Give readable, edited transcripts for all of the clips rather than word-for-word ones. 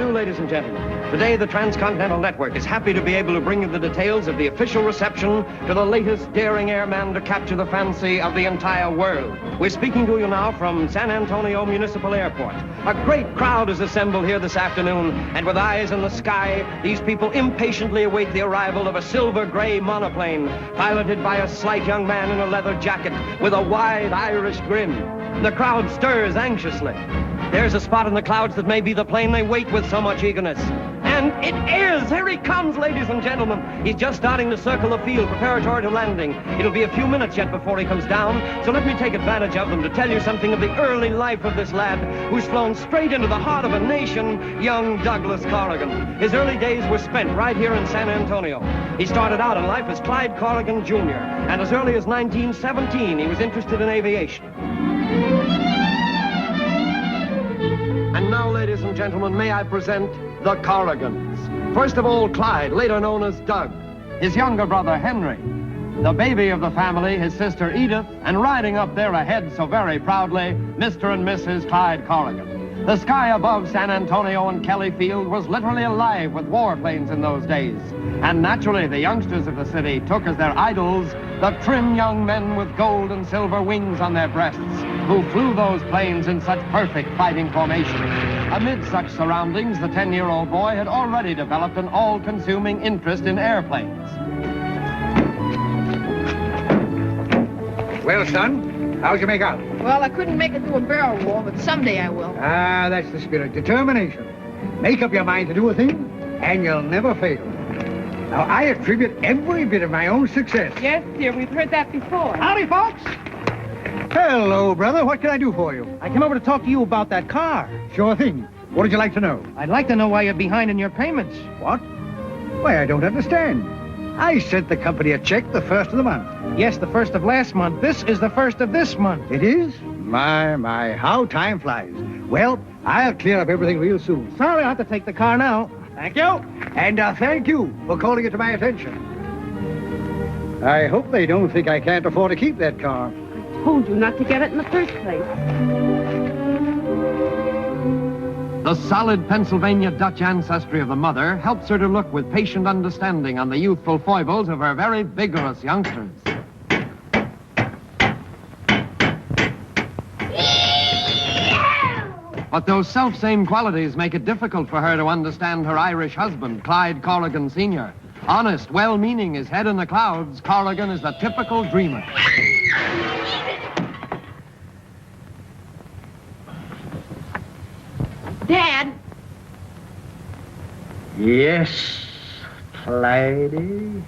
do, ladies and gentlemen? Today, the Transcontinental Network is happy to be able to bring you the details of the official reception to the latest daring airman to capture the fancy of the entire world. We're speaking to you now from San Antonio Municipal Airport. A great crowd is assembled here this afternoon, and with eyes in the sky, these people impatiently await the arrival of a silver-gray monoplane, piloted by a slight young man in a leather jacket with a wide Irish grin. The crowd stirs anxiously. There's a spot in the clouds that may be the plane they wait with so much eagerness. And it is! Here he comes, ladies and gentlemen. He's just starting to circle the field, preparatory to landing. It'll be a few minutes yet before he comes down, so let me take advantage of them to tell you something of the early life of this lad who's flown straight into the heart of a nation, young Douglas Corrigan. His early days were spent right here in San Antonio. He started out in life as Clyde Corrigan, Jr., and as early as 1917, he was interested in aviation. And now, ladies and gentlemen, may I present the Corrigans. First of all, Clyde, later known as Doug. His younger brother, Henry. The baby of the family, his sister, Edith. And riding up there ahead so very proudly, Mr. and Mrs. Clyde Corrigan. The sky above San Antonio and Kelly Field was literally alive with warplanes in those days. And naturally, the youngsters of the city took as their idols the trim young men with gold and silver wings on their breasts, who flew those planes in such perfect fighting formation. Amid such surroundings, the 10-year-old boy had already developed an all-consuming interest in airplanes. Well, son, how'd you make out? Well, I couldn't make it to a barrel wall, but someday I will. Ah, that's the spirit. Determination. Make up your mind to do a thing, and you'll never fail. Now, I attribute every bit of my own success. Yes, dear, we've heard that before. Howdy, folks. Hello, brother. What can I do for you? I came over to talk to you about that car. Sure thing. What would you like to know? I'd like to know why you're behind in your payments. What? Why, I don't understand. I sent the company a check the first of the month. Yes, the first of last month. This is the first of this month. It is? My, how time flies. Well, I'll clear up everything real soon. Sorry, I'll have to take the car now. Thank you. And thank you for calling it to my attention. I hope they don't think I can't afford to keep that car. Told you not to get it in the first place. The solid Pennsylvania Dutch ancestry of the mother helps her to look with patient understanding on the youthful foibles of her very vigorous youngsters. But those self-same qualities make it difficult for her to understand her Irish husband, Clyde Corrigan Sr. Honest, well-meaning, his head in the clouds, Corrigan is the typical dreamer. Dad! Yes, Clyde.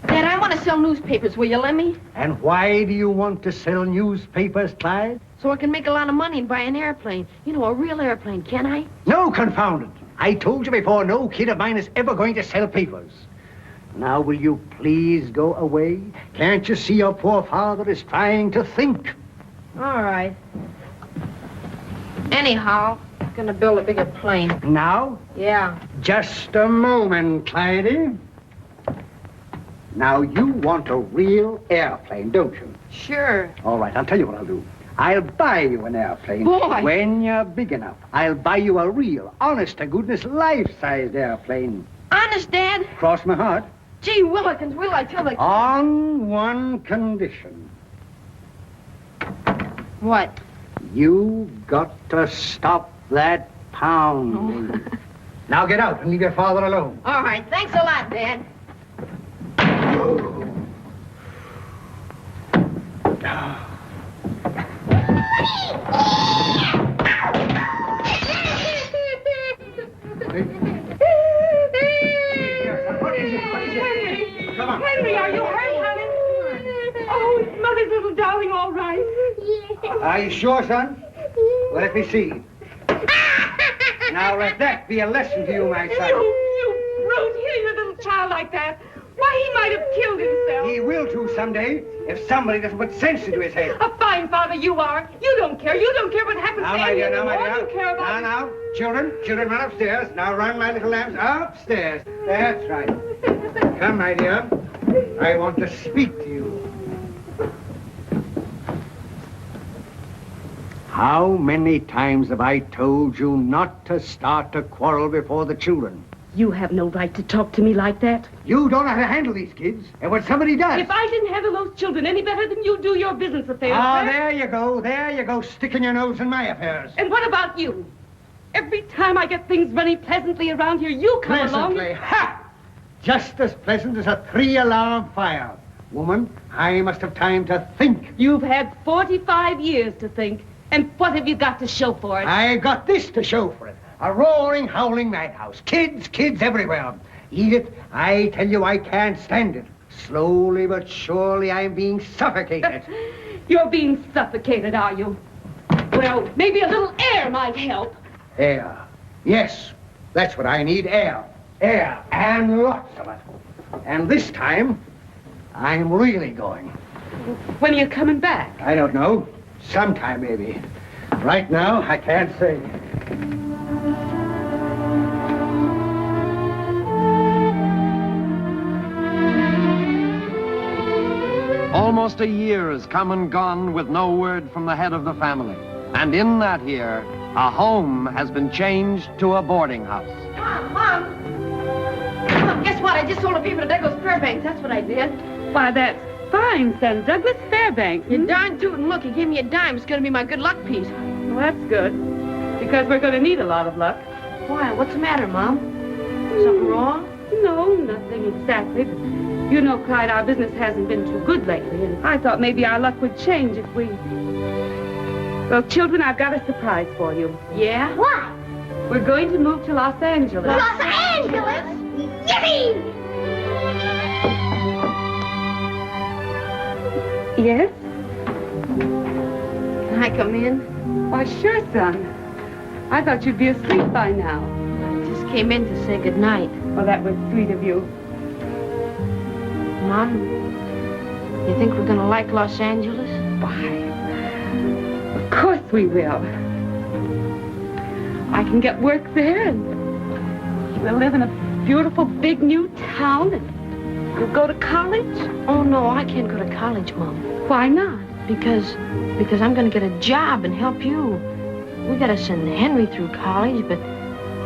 Dad, I want to sell newspapers. Will you let me? And why do you want to sell newspapers, Clyde? So I can make a lot of money and buy an airplane. You know, a real airplane, can I? No, confound it. I told you before, no kid of mine is ever going to sell papers. Now, will you please go away? Can't you see your poor father is trying to think? All right. Anyhow, I'm going to build a bigger plane. Now? Yeah. Just a moment, Clyde. Now, you want a real airplane, don't you? Sure. All right, I'll tell you what I'll do. I'll buy you an airplane. Boy! When you're big enough. I'll buy you a real, honest-to-goodness, life-sized airplane. Honest, Dad? Cross my heart. Gee willikins, will I tell the... On one condition. What? You got to stop that pounding. Oh. Now get out and leave your father alone. All right, thanks a lot, Dad. Come on. Henry, are you hurt, honey? Oh, is Mother's little darling all right? Are you sure, son? Well, let me see. Now let that be a lesson to you, my son. You brute, hitting a little child like that. Why, he might have killed himself. He will too someday if somebody doesn't put sense into his head. A fine father you are. You don't care. You don't care what happens Now, to my Annie dear, now, my anymore. dear. You care about... Now, children, run upstairs. Now run, my little lambs, upstairs. That's right. Come, my dear. I want to speak to you. How many times have I told you not to start a quarrel before the children? You have no right to talk to me like that. You don't know how to handle these kids, and when somebody does... If I didn't handle those children any better than you do your business affairs... Ah, there you go, sticking your nose in my affairs. And what about you? Every time I get things running pleasantly around here, you come along... Pleasantly? Ha! Just as pleasant as a 3-alarm fire. Woman, I must have time to think. You've had 45 years to think. And what have you got to show for it? I've got this to show for it. A roaring, howling madhouse. Kids everywhere. Edith, I tell you, I can't stand it. Slowly but surely, I'm being suffocated. You're being suffocated, are you? Well, maybe a little air might help. Air. Yes, that's what I need, air. Air, and lots of it. And this time, I'm really going. When are you coming back? I don't know. Sometime, maybe. Right now, I can't say. Almost a year has come and gone with no word from the head of the family. And in that year, a home has been changed to a boarding house. Mom, guess what? I just sold a paper to Douglas Fairbanks. That's what I did. Why, that's fine, son. Douglas Fairbanks. You darn tootin' look. He gave me a dime. It's going to be my good luck piece. Well, that's good. Because we're going to need a lot of luck. Why? What's the matter, Mom? Something wrong? No, nothing exactly. But you know, Clyde, our business hasn't been too good lately, and I thought maybe our luck would change if we... Well, children, I've got a surprise for you. Yeah? What? We're going to move to Los Angeles. Los Angeles? Yippee! Yes? Can I come in? Why, sure, son. I thought you'd be asleep by now. I just came in to say goodnight. Well, that was sweet of you. Mom, you think we're going to like Los Angeles? Why, of course we will. I can get work there, and we'll live in a beautiful, big, new town, and we'll go to college. Oh, no, I can't go to college, Mom. Why not? Because I'm going to get a job and help you. We got to send Henry through college, but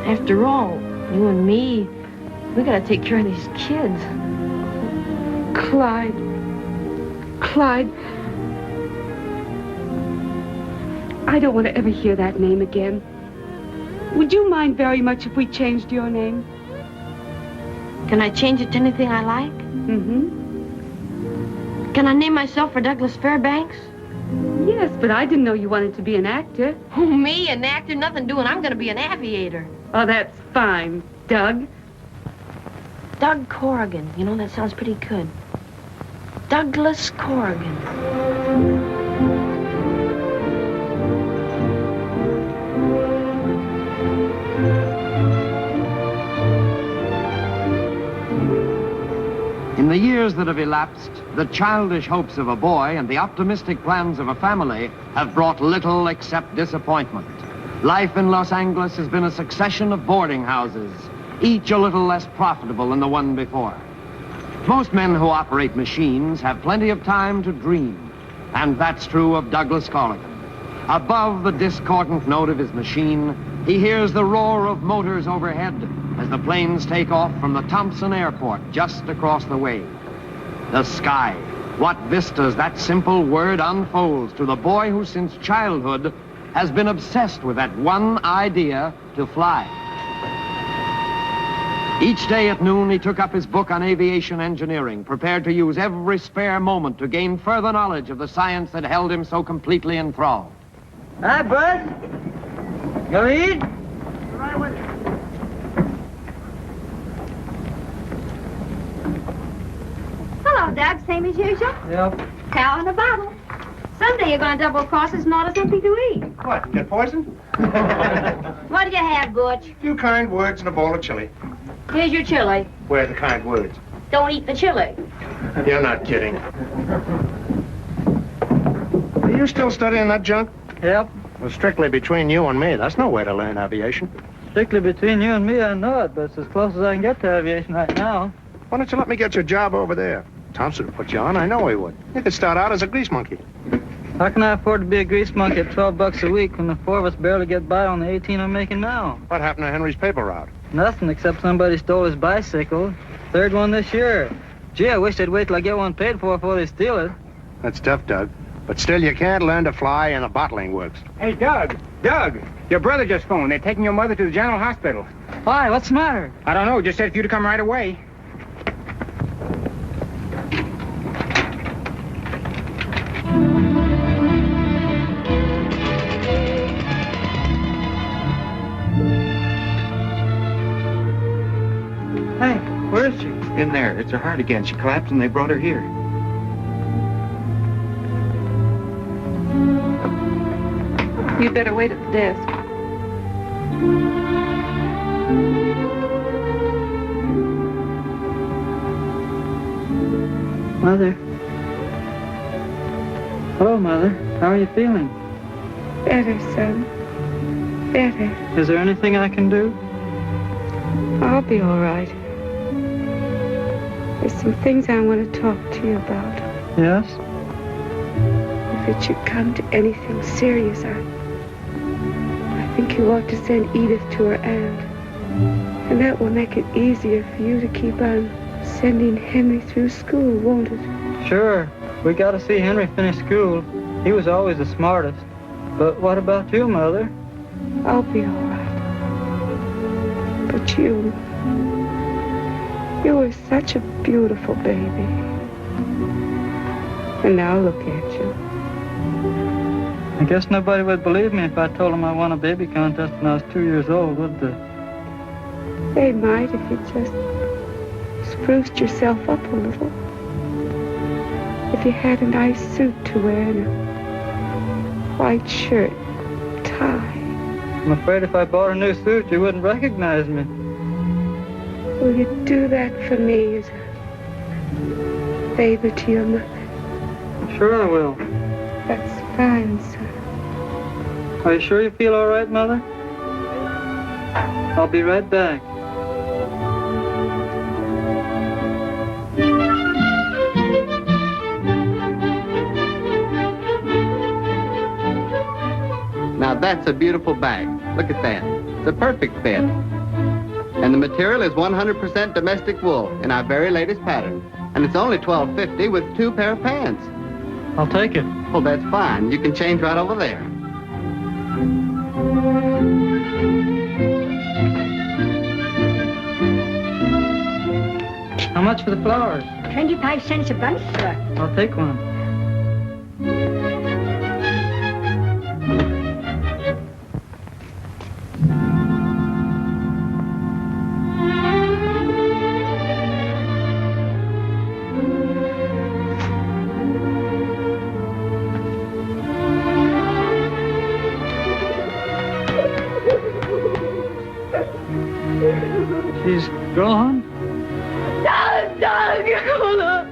after all, you and me, we got to take care of these kids. Clyde. I don't want to ever hear that name again. Would you mind very much if we changed your name? Can I change it to anything I like? Mm-hmm. Can I name myself for Douglas Fairbanks? Yes, but I didn't know you wanted to be an actor. Oh, me, an actor? Nothing doing. I'm going to be an aviator. Oh, that's fine. Doug? Doug Corrigan. You know, that sounds pretty good. Douglas Corrigan. In the years that have elapsed, the childish hopes of a boy and the optimistic plans of a family have brought little except disappointment. Life in Los Angeles has been a succession of boarding houses, each a little less profitable than the one before. Most men who operate machines have plenty of time to dream, and that's true of Douglas Corrigan. Above the discordant note of his machine, he hears the roar of motors overhead as the planes take off from the Thompson Airport just across the way. The sky. What vistas that simple word unfolds to the boy who since childhood has been obsessed with that one idea, to fly. Each day at noon, he took up his book on aviation engineering, prepared to use every spare moment to gain further knowledge of the science that held him so completely enthralled. Hi, Bud. You read? Right with you. Hello, Doug. Same as usual? Yep. Cow in a bottle. Someday you're going to double cross us and order something to eat. What, get poisoned? What do you have, Butch? A few kind words and a bowl of chili. Here's your chili. Where are the kind words? Don't eat the chili. You're not kidding. Are you still studying that junk? Yep. Well, strictly between you and me, that's no way to learn aviation. Strictly between you and me, I know it, but it's as close as I can get to aviation right now. Why don't you let me get your job over there? Thompson would put you on, I know he would. You could start out as a grease monkey. How can I afford to be a grease monkey at $12 a week when the four of us barely get by on the 18 I'm making now? What happened to Henry's paper route? Nothing except somebody stole his bicycle. Third one this year. Gee, I wish they'd wait till I get one paid for before they steal it. That's tough, Doug. But still, you can't learn to fly in the bottling works. Hey, Doug! Doug! Your brother just phoned. They're taking your mother to the general hospital. Why? What's the matter? I don't know. Just said for you to come right away. Hey, where is she? In there. It's her heart again. She collapsed and they brought her here. You'd better wait at the desk. Mother. Hello, Mother. How are you feeling? Better, son. Better. Is there anything I can do? I'll be all right. There's some things I want to talk to you about. Yes? If it should come to anything serious, I think you ought to send Edith to her aunt. And that will make it easier for you to keep on sending Henry through school, won't it? Sure. We got to see Henry finish school. He was always the smartest. But what about you, Mother? I'll be all right. But you were such a beautiful baby. And now look at you. I guess nobody would believe me if I told them I won a baby contest when I was 2 years old, would they? They might if you just spruced yourself up a little. If you had a nice suit to wear and a white shirt, tie. I'm afraid if I bought a new suit, you wouldn't recognize me. Will you do that for me as a favor to your mother? Sure I will. That's fine, son. Are you sure you feel all right, Mother? I'll be right back. Now that's a beautiful bag. Look at that. It's a perfect fit. And the material is 100% domestic wool in our very latest pattern. And it's only $12.50 with 2 pair of pants. I'll take it. Oh, that's fine. You can change right over there. How much for the flowers? 25 cents a bunch, sir. I'll take one. She's gone? Doug, hold up.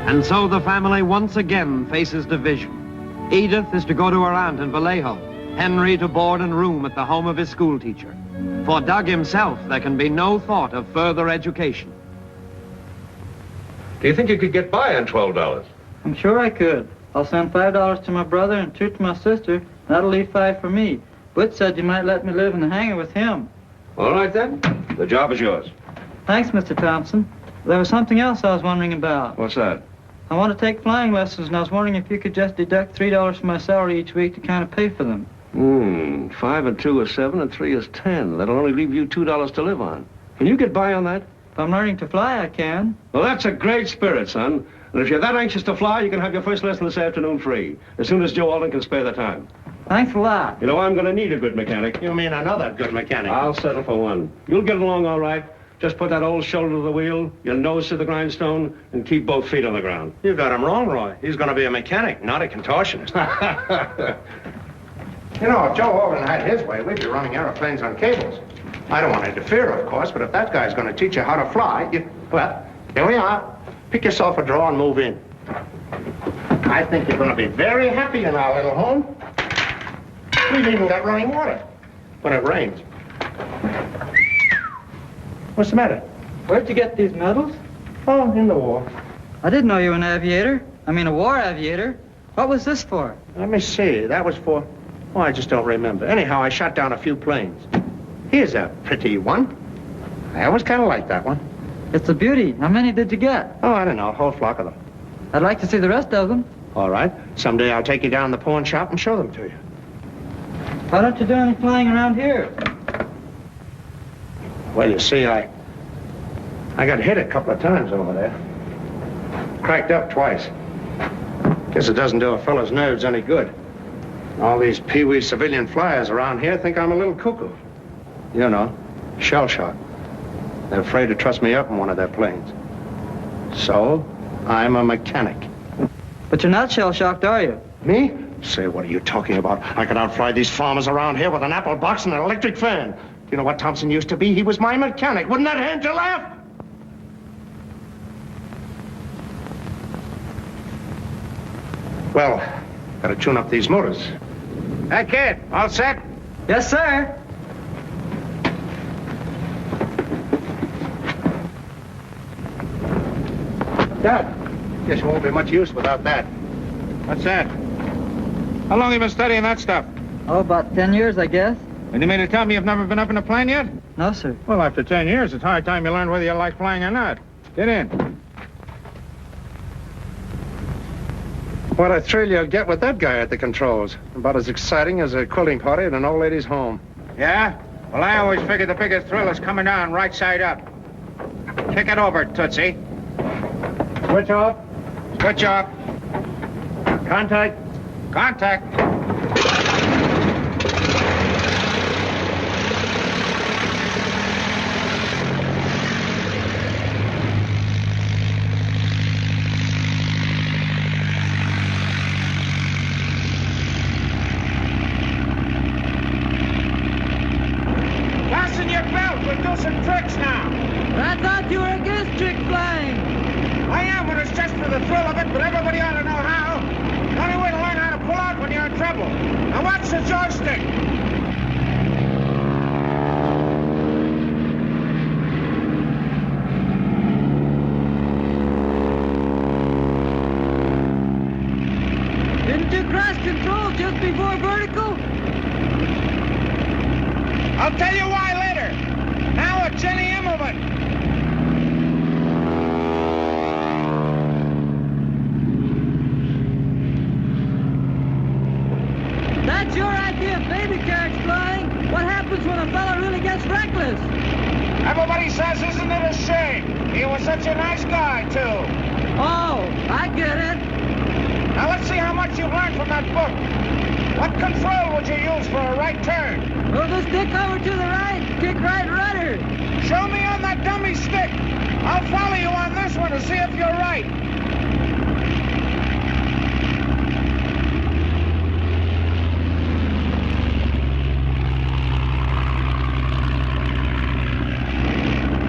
And so the family once again faces division. Edith is to go to her aunt in Vallejo, Henry to board and room at the home of his schoolteacher. For Doug himself, there can be no thought of further education. Do you think you could get by on $12? I'm sure I could. I'll send $5 to my brother and 2 to my sister. That'll leave 5 for me. Butch said you might let me live in the hangar with him. All right, then. The job is yours. Thanks, Mr. Thompson. There was something else I was wondering about. What's that? I want to take flying lessons, and I was wondering if you could just deduct $3 from my salary each week to kind of pay for them. 5 and 2 is 7 and 3 is 10. That'll only leave you $2 to live on. Can you get by on that? If I'm learning to fly, I can. Well, that's a great spirit, son. And if you're that anxious to fly, you can have your first lesson this afternoon free, as soon as Joe Alden can spare the time. Thanks a lot. You know, I'm going to need a good mechanic. You mean another good mechanic? I'll settle for one. You'll get along all right. Just put that old shoulder to the wheel, your nose to the grindstone, and keep both feet on the ground. You got him wrong, Roy. He's going to be a mechanic, not a contortionist. You know, if Joe Alden had his way, we'd be running airplanes on cables. I don't want to interfere, of course, but if that guy's going to teach you how to fly, well, here we are. Pick yourself a draw and move in. I think you're going to be very happy in our little home. We've even got running water when it rains. What's the matter? Where'd you get these medals? Oh, in the war. I didn't know you were an aviator. I mean, a war aviator. What was this for? Let me see. That was for... Oh, I just don't remember. Anyhow, I shot down a few planes. Here's a pretty one. I always kind of liked that one. It's a beauty. How many did you get? Oh, I don't know. A whole flock of them. I'd like to see the rest of them. All right. Someday I'll take you down to the pawn shop and show them to you. Why don't you do any flying around here? Well, you see, I got hit a couple of times over there. Cracked up twice. Guess it doesn't do a fellow's nerves any good. All these pee-wee civilian flyers around here think I'm a little cuckoo. You know, shell shock. They're afraid to trust me up in one of their planes. So, I'm a mechanic. But you're not shell-shocked, are you? Me? Say, what are you talking about? I could outfly these farmers around here with an apple box and an electric fan. You know what Thompson used to be? He was my mechanic. Wouldn't that hand you laugh? Well, gotta tune up these motors. Hey, kid, all set? Yes, sir. Dad, guess you won't be much use without that. What's that? How long have you been studying that stuff? Oh, about 10 years, I guess. And you mean to tell me you've never been up in a plane yet? No, sir. Well, after 10 years, it's high time you learn whether you like flying or not. Get in. What a thrill you'll get with that guy at the controls. About as exciting as a quilting party at an old lady's home. Yeah? Well, I always figured the biggest thrill is coming down right side up. Kick it over, Tootsie. Switch off. Switch off. Contact. Contact. Fasten your belt. We'll do some tricks now. I thought you were against trick flying. I am when it's just for the thrill of it, but everybody ought to know how. The only way to learn how to pull out when you're in trouble. Now watch the joystick. Didn't you cross control just before vertical? I'll tell you why later. Now a Jenny Immelman. That's your idea of baby carriage flying. What happens when a fella really gets reckless? Everybody says, isn't it a shame? He was such a nice guy, too. Oh, I get it. Now let's see how much you've learned from that book. What control would you use for a right turn? Move the stick over to the right, kick right rudder. Show me on that dummy stick. I'll follow you on this one to see if you're right.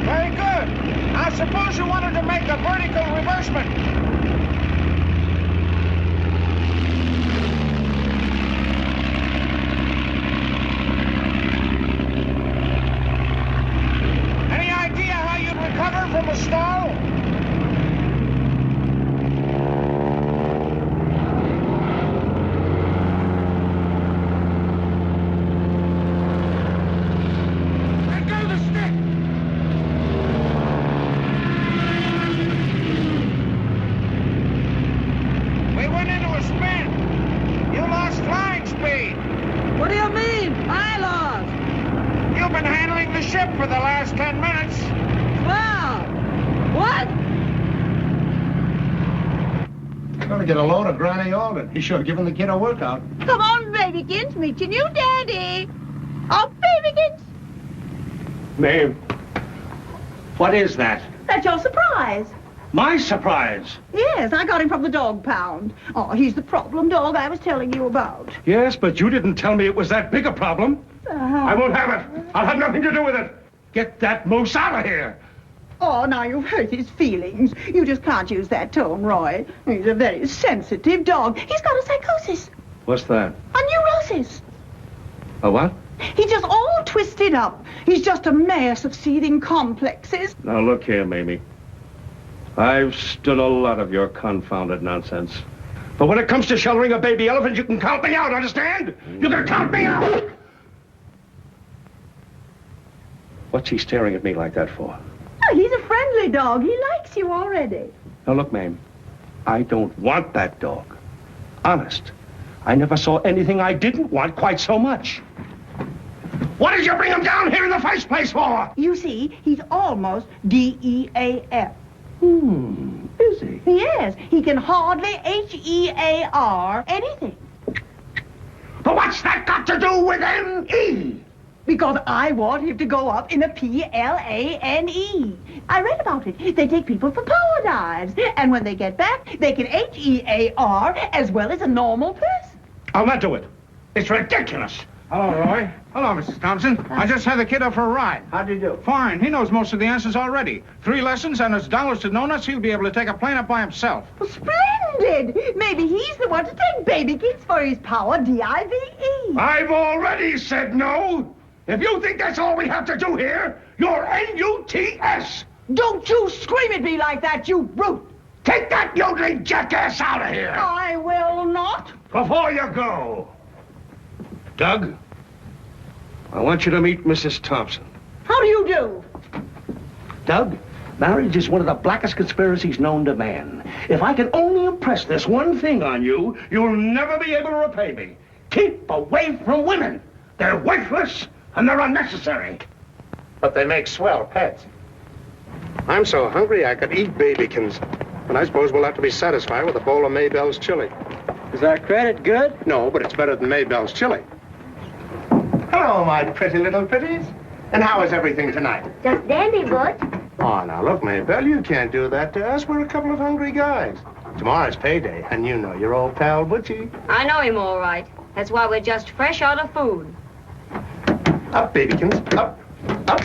Very good. Now suppose you wanted to make a vertical reversement. Recover from a stall? Let go of the stick! We went into a spin. You lost flying speed. What do you mean? I lost. You've been handling the ship for the last 10 minutes. Wow! What? Gonna get a load of Granny Alden. He's sure giving the kid a workout. Come on, babykins, meet your new daddy. Oh, babykins. Maeve, what is that? That's your surprise. My surprise. Yes, I got him from the dog pound. Oh, he's the problem dog I was telling you about. Yes, but you didn't tell me it was that big a problem. I won't have it. I'll have nothing to do with it. Get that moose out of here. Oh, now you've hurt his feelings. You just can't use that tone, Roy. He's a very sensitive dog. He's got a psychosis. What's that? A neurosis. A what? He's just all twisted up. He's just a mess of seething complexes. Now, look here, Mamie. I've stood a lot of your confounded nonsense. But when it comes to sheltering a baby elephant, you can count me out, understand? You can count me out! What's he staring at me like that for? Oh, he's a friendly dog. He likes you already. Now, look, Mame, I don't want that dog. Honest. I never saw anything I didn't want quite so much. What did you bring him down here in the first place for? You see, he's almost DEAF. Is he? He is. He can hardly HEAR anything. But what's that got to do with M.E.? Because I want him to go up in a PLANE. I read about it. They take people for power dives. And when they get back, they can HEAR as well as a normal person. I'll not do it. It's ridiculous. Hello, Roy. Hello, Mrs. Thompson. I just had the kid up for a ride. How'd you do? Fine. He knows most of the answers already. 3 lessons, and as Douglas had known us, he'll be able to take a plane up by himself. Well, splendid. Maybe he's the one to take baby kids for his power DIVE. I've already said no. If you think that's all we have to do here, you're NUTS. Don't you scream at me like that, you brute. Take that yodeling jackass out of here. I will not. Before you go. Doug, I want you to meet Mrs. Thompson. How do you do? Doug, marriage is one of the blackest conspiracies known to man. If I can only impress this one thing on you, you'll never be able to repay me. Keep away from women. They're worthless and they're unnecessary. But they make swell pets. I'm so hungry I could eat babykins. And I suppose we'll have to be satisfied with a bowl of Maybell's chili. Is our credit good? No, but it's better than Maybell's chili. Hello, my pretty little pretties. And how is everything tonight? Just dandy, Butch. Oh, now look, Maybell, you can't do that to us. We're a couple of hungry guys. Tomorrow's payday, and you know your old pal Butchie. I know him all right. That's why we're just fresh out of food. Up, babykins, up, up.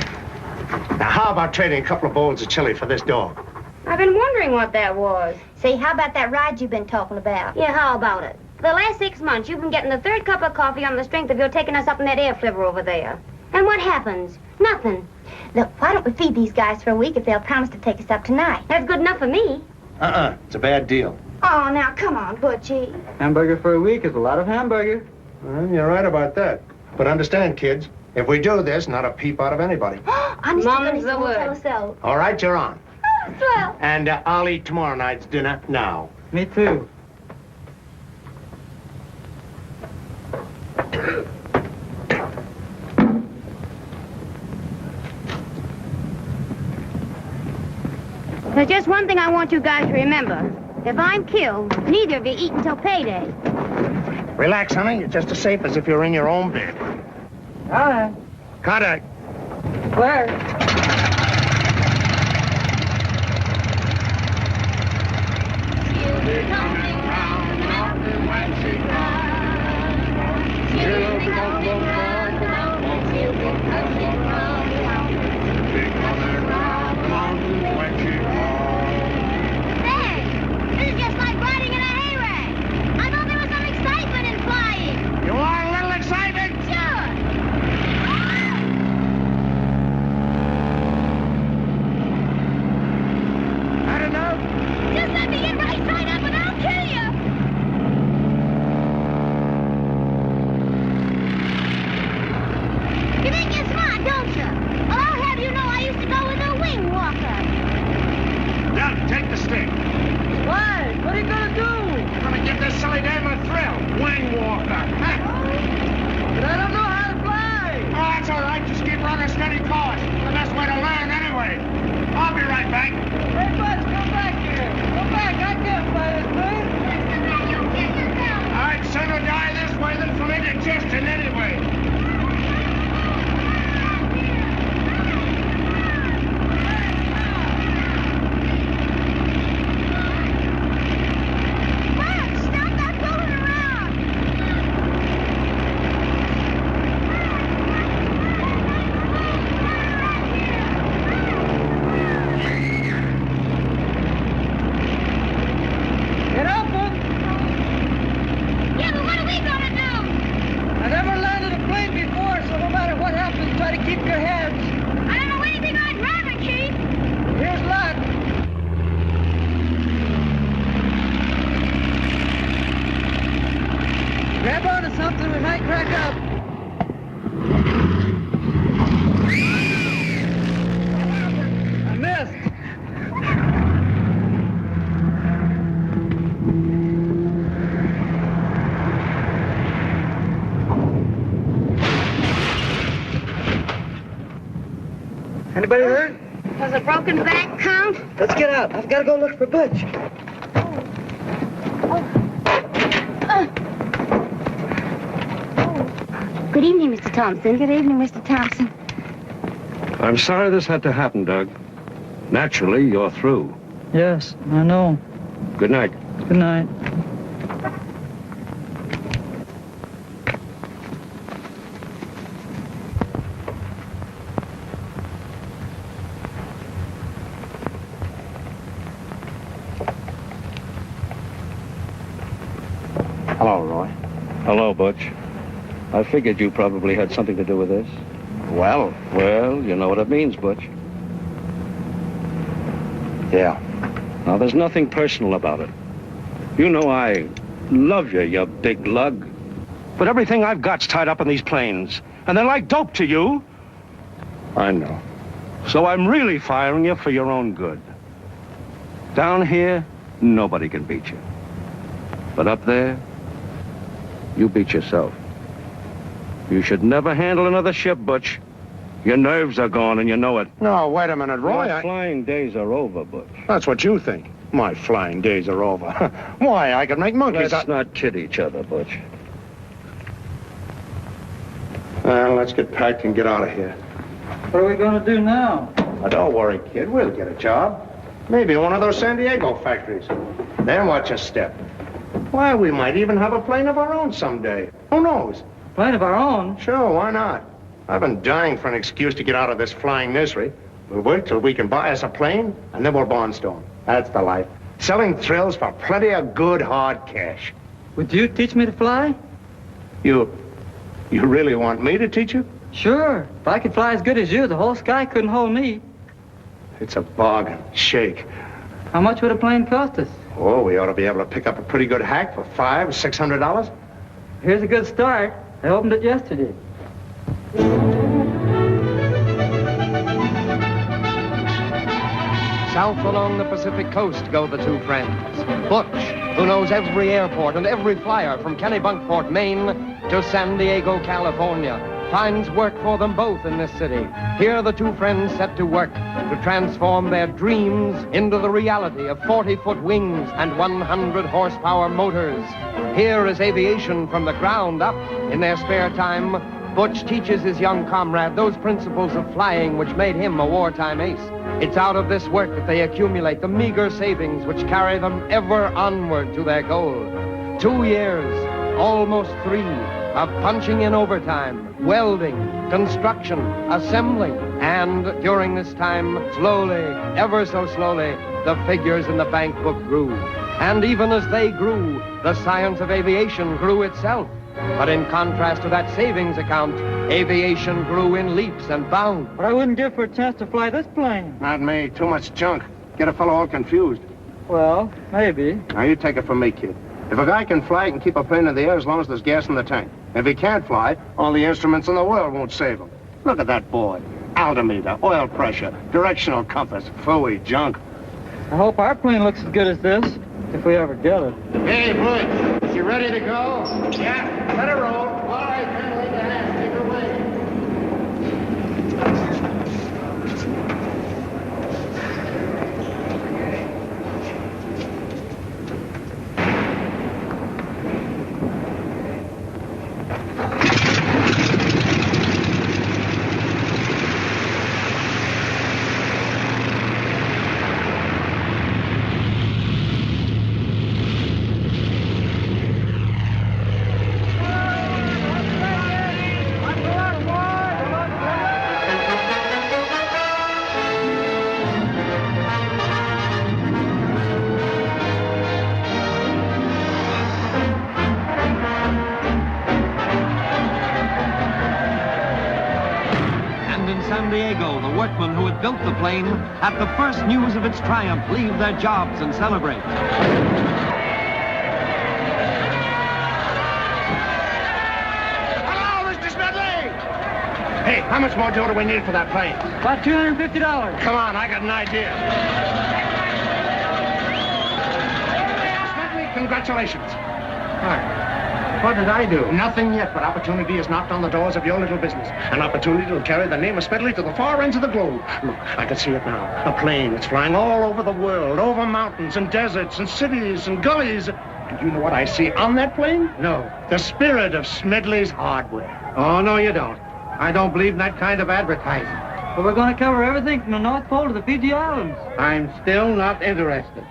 Now, how about trading a couple of bowls of chili for this dog? I've been wondering what that was. Say, how about that ride you've been talking about? Yeah, how about it? For the last 6 months, you've been getting the 3rd cup of coffee on the strength of your taking us up in that air flivver over there. And what happens? Nothing. Look, why don't we feed these guys for a week if they'll promise to take us up tonight? That's good enough for me. It's a bad deal. Oh, now, come on, Butchie. Hamburger for a week is a lot of hamburger. Well, you're right about that. But understand, kids, if we do this, not a peep out of anybody. Honest to goodness, Mum's the you won't tell word. us so. All right, you're on. Well, And I'll eat tomorrow night's dinner now. Me too. There's just one thing I want you guys to remember. If I'm killed, neither of you eat until payday. Relax, honey. You're just as safe as if you're in your own bed. All right. Contact. Where? This is just like riding in a hayride. I thought there was some excitement in flying. You want a little excitement? Sure. Had enough? Just let me get right side up and I'll kill you. You think you're smart, don't you? Well, I'll have you know I used to go with a wing walker. Doug, take the stick. Why? What are you gonna do? I'm gonna give this silly dame a thrill. Wing walker. Huh? But I don't know how to fly. Oh, that's all right. Just keep running a steady course. The best way to learn, anyway. I'll be right back. Hey, Butch, come back here. Come back. I can't fly this thing. I'd sooner die this way than from indigestion, anyway. Stop that fooling around. Anybody hurt? Does a broken back count? Let's get out. I've got to go look for Butch. Good evening, Mr. Thompson. Good evening, Mr. Thompson. I'm sorry this had to happen, Doug. Naturally, you're through. Yes, I know. Good night. Good night. Hello, Roy. Hello, Butch. I figured you probably had something to do with this. Well, you know what it means, Butch. Yeah. Now, there's nothing personal about it. You know I love you, you big lug. But everything I've got's tied up in these planes. And they're like dope to you. I know. So I'm really firing you for your own good. Down here, nobody can beat you. But up there, you beat yourself. You should never handle another ship, Butch. Your nerves are gone, and you know it. No, wait a minute, Roy. Your flying days are over, Butch. That's what you think. My flying days are over. Why, I could make monkeys. Let's not kid each other, Butch. Well, let's get packed and get out of here. What are we going to do now? Now, don't worry, kid. We'll get a job. Maybe one of those San Diego factories. Then watch us step. Why, we might even have a plane of our own someday. Who knows? Plane of our own? Sure, why not? I've been dying for an excuse to get out of this flying misery. We'll wait till we can buy us a plane, and then we'll barnstorm. That's the life. Selling thrills for plenty of good, hard cash. Would you teach me to fly? You really want me to teach you? Sure. If I could fly as good as you, the whole sky couldn't hold me. It's a bargain. Shake. How much would a plane cost us? Oh, we ought to be able to pick up a pretty good hack for $500 or $600. Here's a good start. I opened it yesterday. South along the Pacific coast go the two friends. Butch, who knows every airport and every flyer from Kennebunkport, Maine, to San Diego, California, finds work for them both in this city. Here the two friends set to work to transform their dreams into the reality of 40-foot wings and 100-horsepower motors. Here is aviation from the ground up. In their spare time, Butch teaches his young comrade those principles of flying which made him a wartime ace. It's out of this work that they accumulate the meager savings which carry them ever onward to their goal. 2 years, almost 3, of punching in overtime, welding, construction, assembling, and during this time, slowly, ever so slowly, the figures in the bank book grew. And even as they grew, the science of aviation grew itself. But in contrast to that savings account, aviation grew in leaps and bounds. What I wouldn't give for a chance to fly this plane. Not me. Too much junk. Get a fellow all confused. Well, maybe. Now, you take it from me, kid. If a guy can fly, he can keep a plane in the air as long as there's gas in the tank. If he can't fly, all the instruments in the world won't save him. Look at that boy. Altimeter, oil pressure, directional compass, phooey junk. I hope our plane looks as good as this, if we ever get it. Hey, Butch, is you ready to go? Yeah, let her roll. All right, then, wait the hand. Take her away. The workmen who had built the plane, at the first news of its triumph, leave their jobs and celebrate. Hello, Mr. Smedley! Hey, how much more dough do we need for that plane? About $250. Come on, I got an idea. Smedley, congratulations. All right. What did I do? Nothing yet, but opportunity has knocked on the doors of your little business. An opportunity to carry the name of Smedley to the far ends of the globe. Look, I can see it now. A plane that's flying all over the world, over mountains and deserts and cities and gullies. And you know what I see on that plane? No. The spirit of Smedley's hardware. Oh, no, you don't. I don't believe in that kind of advertising. But we're going to cover everything from the North Pole to the Fiji Islands. I'm still not interested.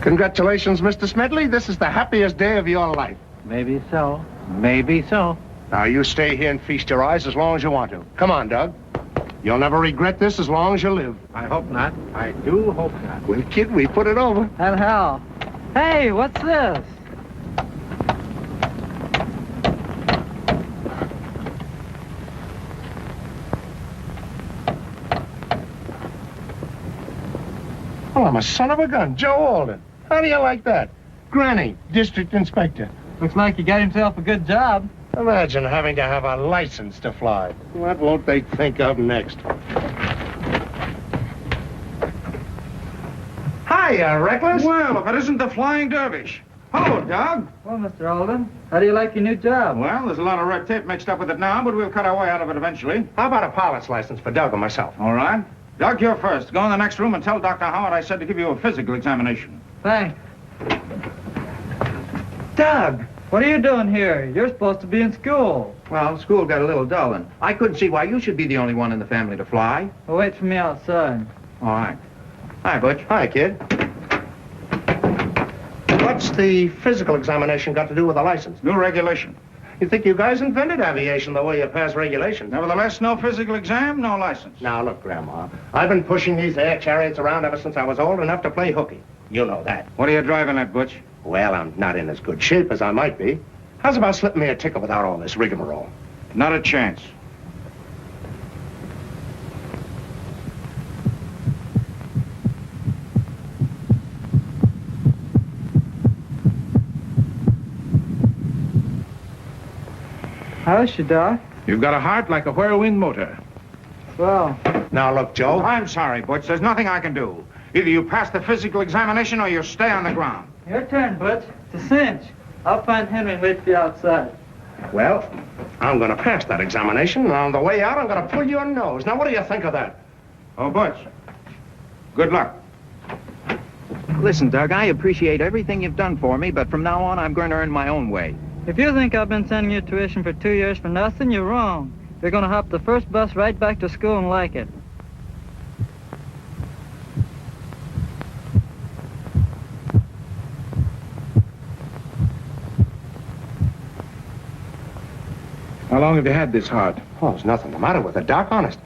Congratulations, Mr. Smedley. This is the happiest day of your life. Maybe so. Maybe so. Now, you stay here and feast your eyes as long as you want to. Come on, Doug. You'll never regret this as long as you live. I hope not. I do hope not. Well, kid, we put it over. And how? Hey, what's this? Oh, I'm a son of a gun. Joe Alden. How do you like that? Granny, district inspector. Looks like he got himself a good job. Imagine having to have a license to fly. What won't they think of next? Hiya, Reckless. Well, if it isn't the Flying Dervish. Hello, Doug. Well, Mr. Alden, how do you like your new job? Well, there's a lot of red tape mixed up with it now, but we'll cut our way out of it eventually. How about a pilot's license for Doug and myself? All right. Doug, you're first. Go in the next room and tell Dr. Howard I said to give you a physical examination. Thanks. Doug! What are you doing here? You're supposed to be in school. Well, school got a little dull, and I couldn't see why you should be the only one in the family to fly. Well, wait for me outside. All right. Hi, Butch. Hi, kid. What's the physical examination got to do with the license? New regulation. You think you guys invented aviation the way you pass regulations? Nevertheless, no physical exam, no license. Now, look, Grandma. I've been pushing these air chariots around ever since I was old enough to play hooky. You know that. What are you driving at, Butch? Well, I'm not in as good shape as I might be. How's about slipping me a ticket without all this rigmarole? Not a chance. How's she, Doc? You've got a heart like a whirlwind motor. Well. Now, look, Joe. I'm sorry, Butch. There's nothing I can do. Either you pass the physical examination or you stay on the ground. Your turn, Butch. It's a cinch. I'll find Henry and wait for you outside. Well, I'm going to pass that examination, and on the way out, I'm going to pull your nose. Now, what do you think of that? Oh, Butch. Good luck. Listen, Doug, I appreciate everything you've done for me, but from now on, I'm going to earn my own way. If you think I've been sending you tuition for 2 years for nothing, you're wrong. You're going to hop the first bus right back to school and like it. How long have you had this heart? Oh, there's nothing the matter with it, Doc, honest.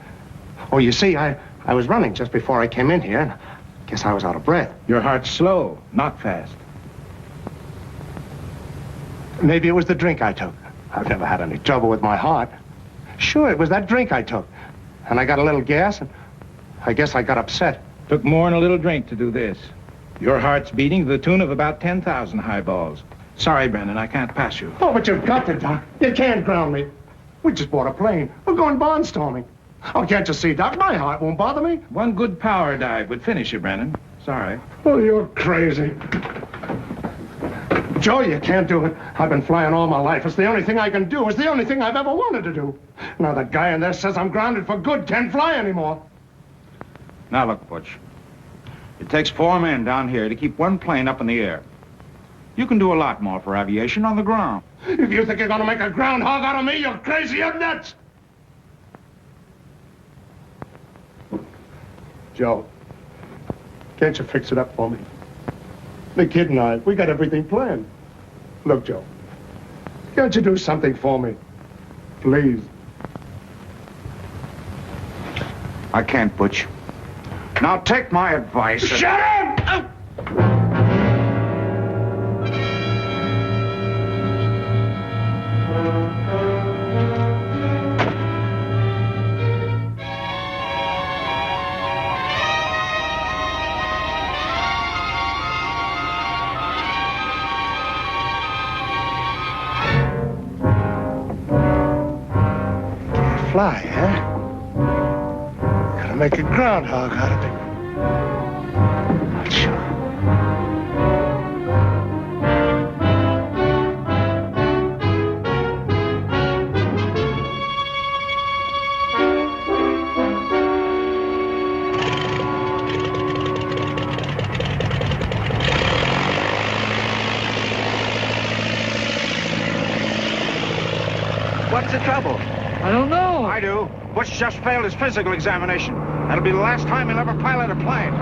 Oh, you see, I was running just before I came in here, and I guess I was out of breath. Your heart's slow, not fast. Maybe it was the drink I took. I've never had any trouble with my heart. Sure, it was that drink I took. And I got a little gas, and I guess I got upset. Took more than a little drink to do this. Your heart's beating to the tune of about 10,000 highballs. Sorry, Brendan, I can't pass you. Oh, but you've got to, Doc. You can't ground me. We just bought a plane. We're going barnstorming. Oh, can't you see, Doc? My heart won't bother me. One good power dive would finish you, Brendan. Sorry. Oh, you're crazy. Joe, you can't do it. I've been flying all my life. It's the only thing I can do. It's the only thing I've ever wanted to do. Now that guy in there says I'm grounded for good. Can't fly anymore. Now, look, Butch. It takes 4 men down here to keep one plane up in the air. You can do a lot more for aviation on the ground. If you think you're going to make a groundhog out of me, you're crazy, you're nuts. Joe, can't you fix it up for me? The kid and I, we got everything planned. Look, Joe, can't you do something for me? Please. I can't, Butch. Now take my advice. Shut up! Fly, huh? Gotta make a groundhog out of it. Sure. What's the trouble? I don't know. I do. Butch just failed his physical examination. That'll be the last time he'll ever pilot a plane.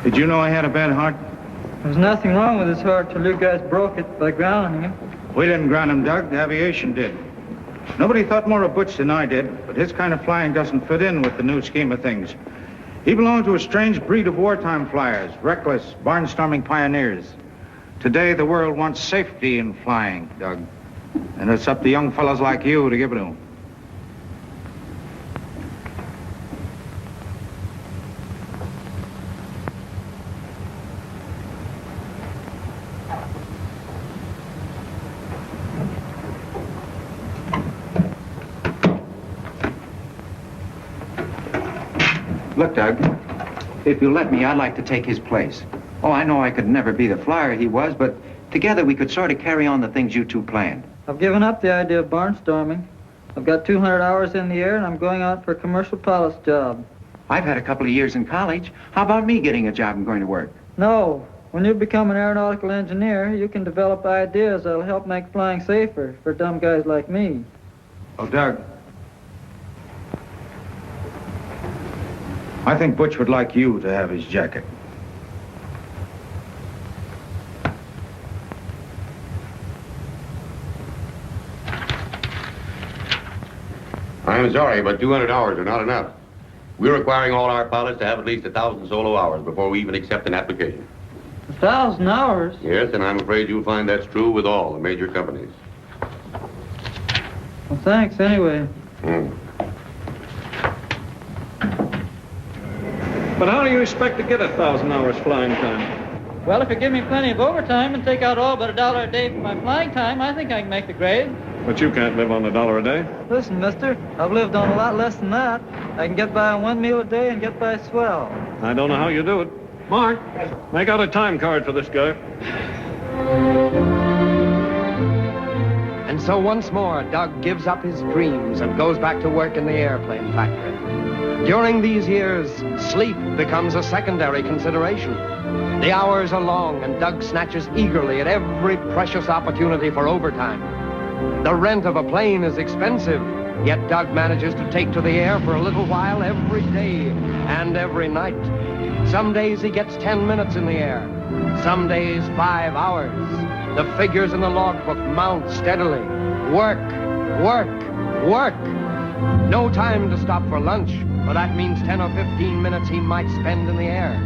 Did you know I had a bad heart? There's nothing wrong with his heart till you guys broke it by grounding him. We didn't ground him, Doug. The aviation did. Nobody thought more of Butch than I did, but his kind of flying doesn't fit in with the new scheme of things. He belonged to a strange breed of wartime flyers, reckless, barnstorming pioneers. Today, the world wants safety in flying, Doug. And it's up to young fellas like you to give it to them. Look, Doug, if you'll let me, I'd like to take his place. Oh, I know I could never be the flyer he was, but together we could sort of carry on the things you two planned. I've given up the idea of barnstorming. I've got 200 hours in the air, and I'm going out for a commercial pilot's job. I've had a couple of years in college. How about me getting a job and going to work? No. When you become an aeronautical engineer, you can develop ideas that'll help make flying safer for dumb guys like me. Oh, Doug. I think Butch would like you to have his jacket. I'm sorry, but 200 hours are not enough. We're requiring all our pilots to have at least 1,000 solo hours before we even accept an application. 1,000 hours? Yes, and I'm afraid you'll find that's true with all the major companies. Well, thanks anyway. But how do you expect to get 1,000 hours flying time? Well, if you give me plenty of overtime and take out all but $1 a day for my flying time, I think I can make the grade. But you can't live on $1 a day. Listen, mister, I've lived on a lot less than that. I can get by on 1 meal a day and get by swell. I don't know how you do it. Mark, make out a time card for this guy. And And so once more, Doug gives up his dreams and goes back to work in the airplane factory. During these years, sleep becomes a secondary consideration. The hours are long, and Doug snatches eagerly at every precious opportunity for overtime. The rent of a plane is expensive, yet Doug manages to take to the air for a little while every day and every night. Some days he gets 10 minutes in the air, some days 5 hours. The figures in the logbook mount steadily. Work, work, work. No time to stop for lunch, but that means 10 or 15 minutes he might spend in the air.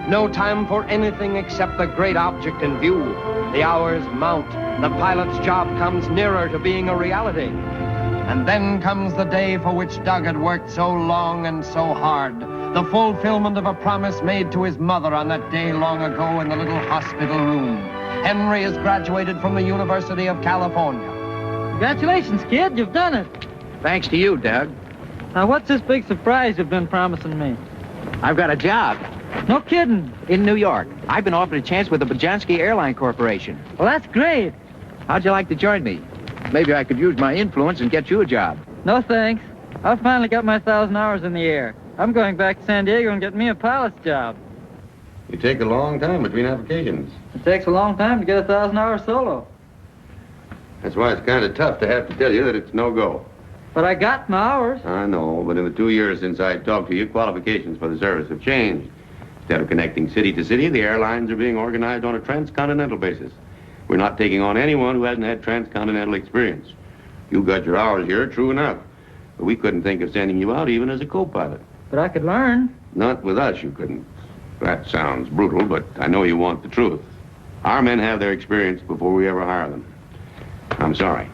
No time for anything except the great object in view. The hours mount. The pilot's job comes nearer to being a reality. And then comes the day for which Doug had worked so long and so hard. The fulfillment of a promise made to his mother on that day long ago in the little hospital room. Henry has graduated from the University of California. Congratulations, kid. You've done it. Thanks to you, Doug. Now, what's this big surprise you've been promising me? I've got a job. No kidding. In New York. I've been offered a chance with the Bajanski Airline Corporation. Well, that's great. How'd you like to join me? Maybe I could use my influence and get you a job. No, thanks. I've finally got my 1,000 hours in the air. I'm going back to San Diego and get me a pilot's job. You take a long time between applications. It takes a long time to get a 1,000-hour solo. That's why it's kind of tough to have to tell you that it's no go. But I got my hours. I know, but in the 2 years since I talked to you, qualifications for the service have changed. Instead of connecting city to city, the airlines are being organized on a transcontinental basis. We're not taking on anyone who hasn't had transcontinental experience. You got your hours here, true enough. But we couldn't think of sending you out even as a co-pilot. But I could learn. Not with us, you couldn't. That sounds brutal, but I know you want the truth. Our men have their experience before we ever hire them. I'm sorry.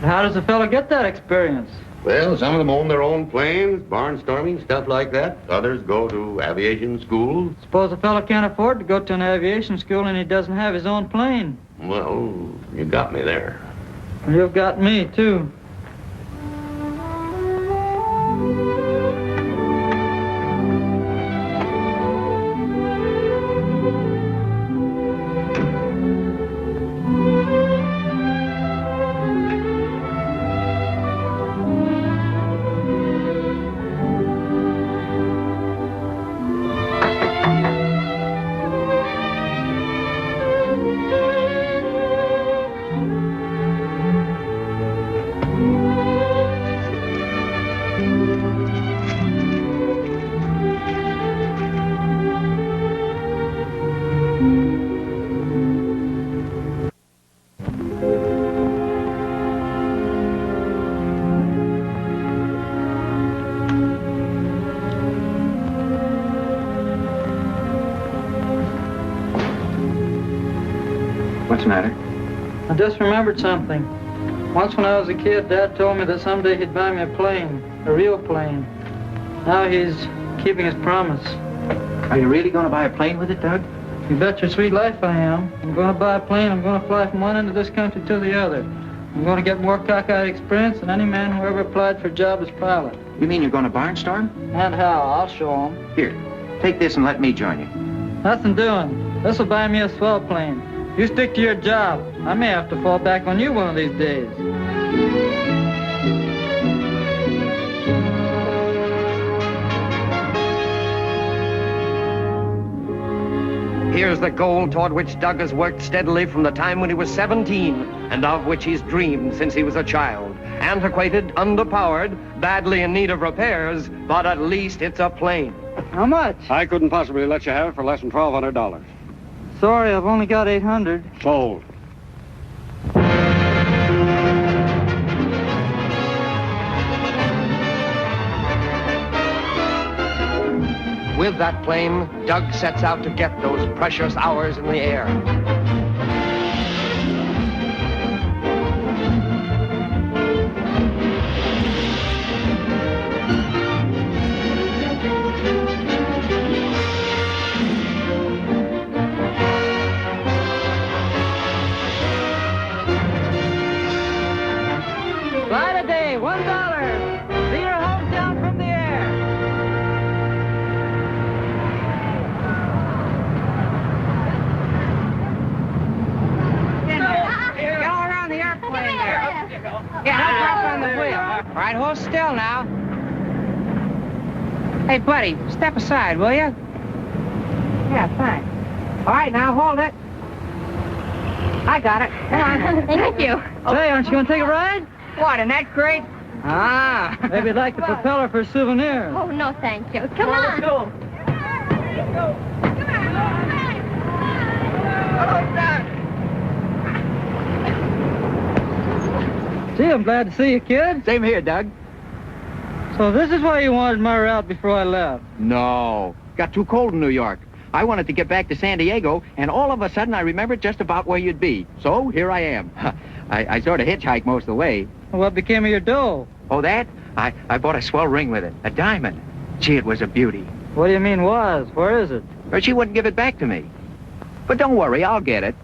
But how does a fellow get that experience? Well, some of them own their own planes, barnstorming, stuff like that. Others go to aviation school. Suppose a fellow can't afford to go to an aviation school and he doesn't have his own plane. Well, you got me there. Well, you've got me, too. What's the matter? I just remembered something. Once when I was a kid, Dad told me that someday he'd buy me a plane, a real plane. Now he's keeping his promise. Are you really going to buy a plane with it, Doug? You bet your sweet life I am. I'm going to buy a plane. I'm going to fly from one end of this country to the other. I'm going to get more cockeyed experience than any man who ever applied for a job as pilot. You mean you're going to barnstorm? And how? I'll show him. Here, take this and let me join you. Nothing doing. This will buy me a swell plane. You stick to your job. I may have to fall back on you one of these days. Here's the goal toward which Doug has worked steadily from the time when he was 17, and of which he's dreamed since he was a child. Antiquated, underpowered, badly in need of repairs, but at least it's a plane. How much? I couldn't possibly let you have it for less than $1,200. Sorry, I've only got 800. Sold. With that plane, Doug sets out to get those precious hours in the air. Flight a day, $1. See your hometown from the air. right, hold still now. Hey, buddy, step aside, will you? Yeah, thanks. All right, now hold it. I got it. Come on. Thank you. Say, aren't you going to take a ride? What, isn't that great? Ah. Maybe you'd like the propeller for a souvenir. Oh, no, thank you. Come on. Let's go. Gee, I'm glad to see you, kid. Same here, Doug. So this is why you wanted my route before I left. No. Got too cold in New York. I wanted to get back to San Diego, and all of a sudden I remembered just about where you'd be. So here I am. I sort of hitchhiked most of the way. Well, what became of your dough? Oh, that? I bought a swell ring with it. A diamond. Gee, it was a beauty. What do you mean was? Where is it? But she wouldn't give it back to me. But don't worry, I'll get it.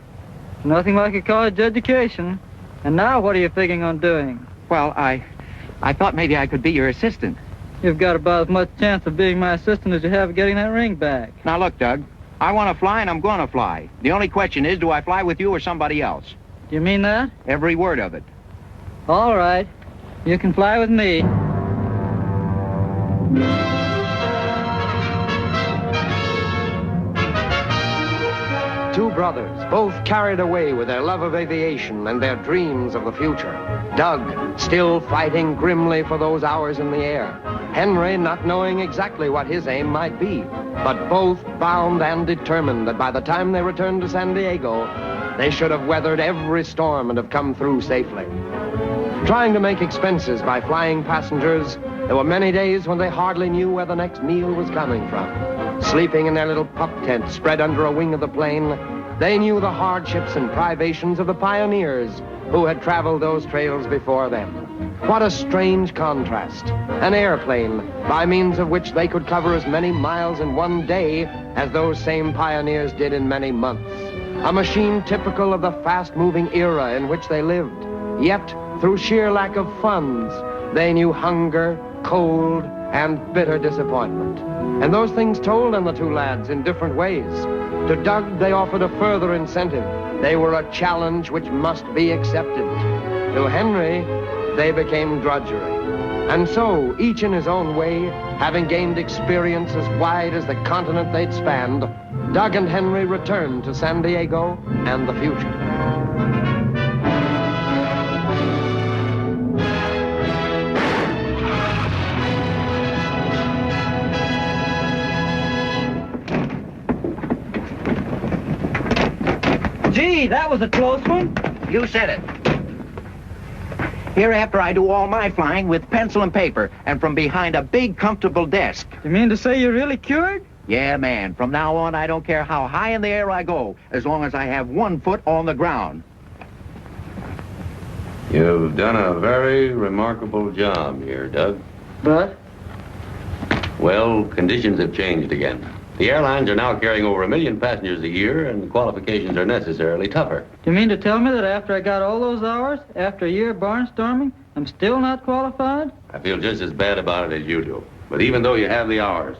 Nothing like a college education. And now what are you figuring on doing? Well, I thought maybe I could be your assistant. You've got about as much chance of being my assistant as you have of getting that ring back. Now, look, Doug. I want to fly, and I'm going to fly. The only question is, do I fly with you or somebody else? Do you mean that? Every word of it. All right. You can fly with me. Two brothers, both carried away with their love of aviation and their dreams of the future. Doug, still fighting grimly for those hours in the air. Henry not knowing exactly what his aim might be, but both bound and determined that by the time they returned to San Diego, they should have weathered every storm and have come through safely. Trying to make expenses by flying passengers, there were many days when they hardly knew where the next meal was coming from. Sleeping in their little pup tent spread under a wing of the plane, they knew the hardships and privations of the pioneers who had traveled those trails before them. What a strange contrast. An airplane, by means of which they could cover as many miles in one day as those same pioneers did in many months. A machine typical of the fast-moving era in which they lived. Yet, through sheer lack of funds, they knew hunger, cold, and bitter disappointment. And those things told on the two lads in different ways. To Doug, they offered a further incentive. They were a challenge which must be accepted. To Henry, they became drudgery. And so, each in his own way, having gained experience as wide as the continent they'd spanned, Doug and Henry returned to San Diego and the future. Gee, that was a close one. You said it. Hereafter, I do all my flying with pencil and paper and from behind a big, comfortable desk. You mean to say you're really cured? Yeah, man. From now on, I don't care how high in the air I go, as long as I have 1 foot on the ground. You've done a very remarkable job here, Doug. But? Well, conditions have changed again. The airlines are now carrying over 1 million passengers a year, and the qualifications are necessarily tougher. Do you mean to tell me that after I got all those hours, after a year of barnstorming, I'm still not qualified? I feel just as bad about it as you do. But even though you have the hours,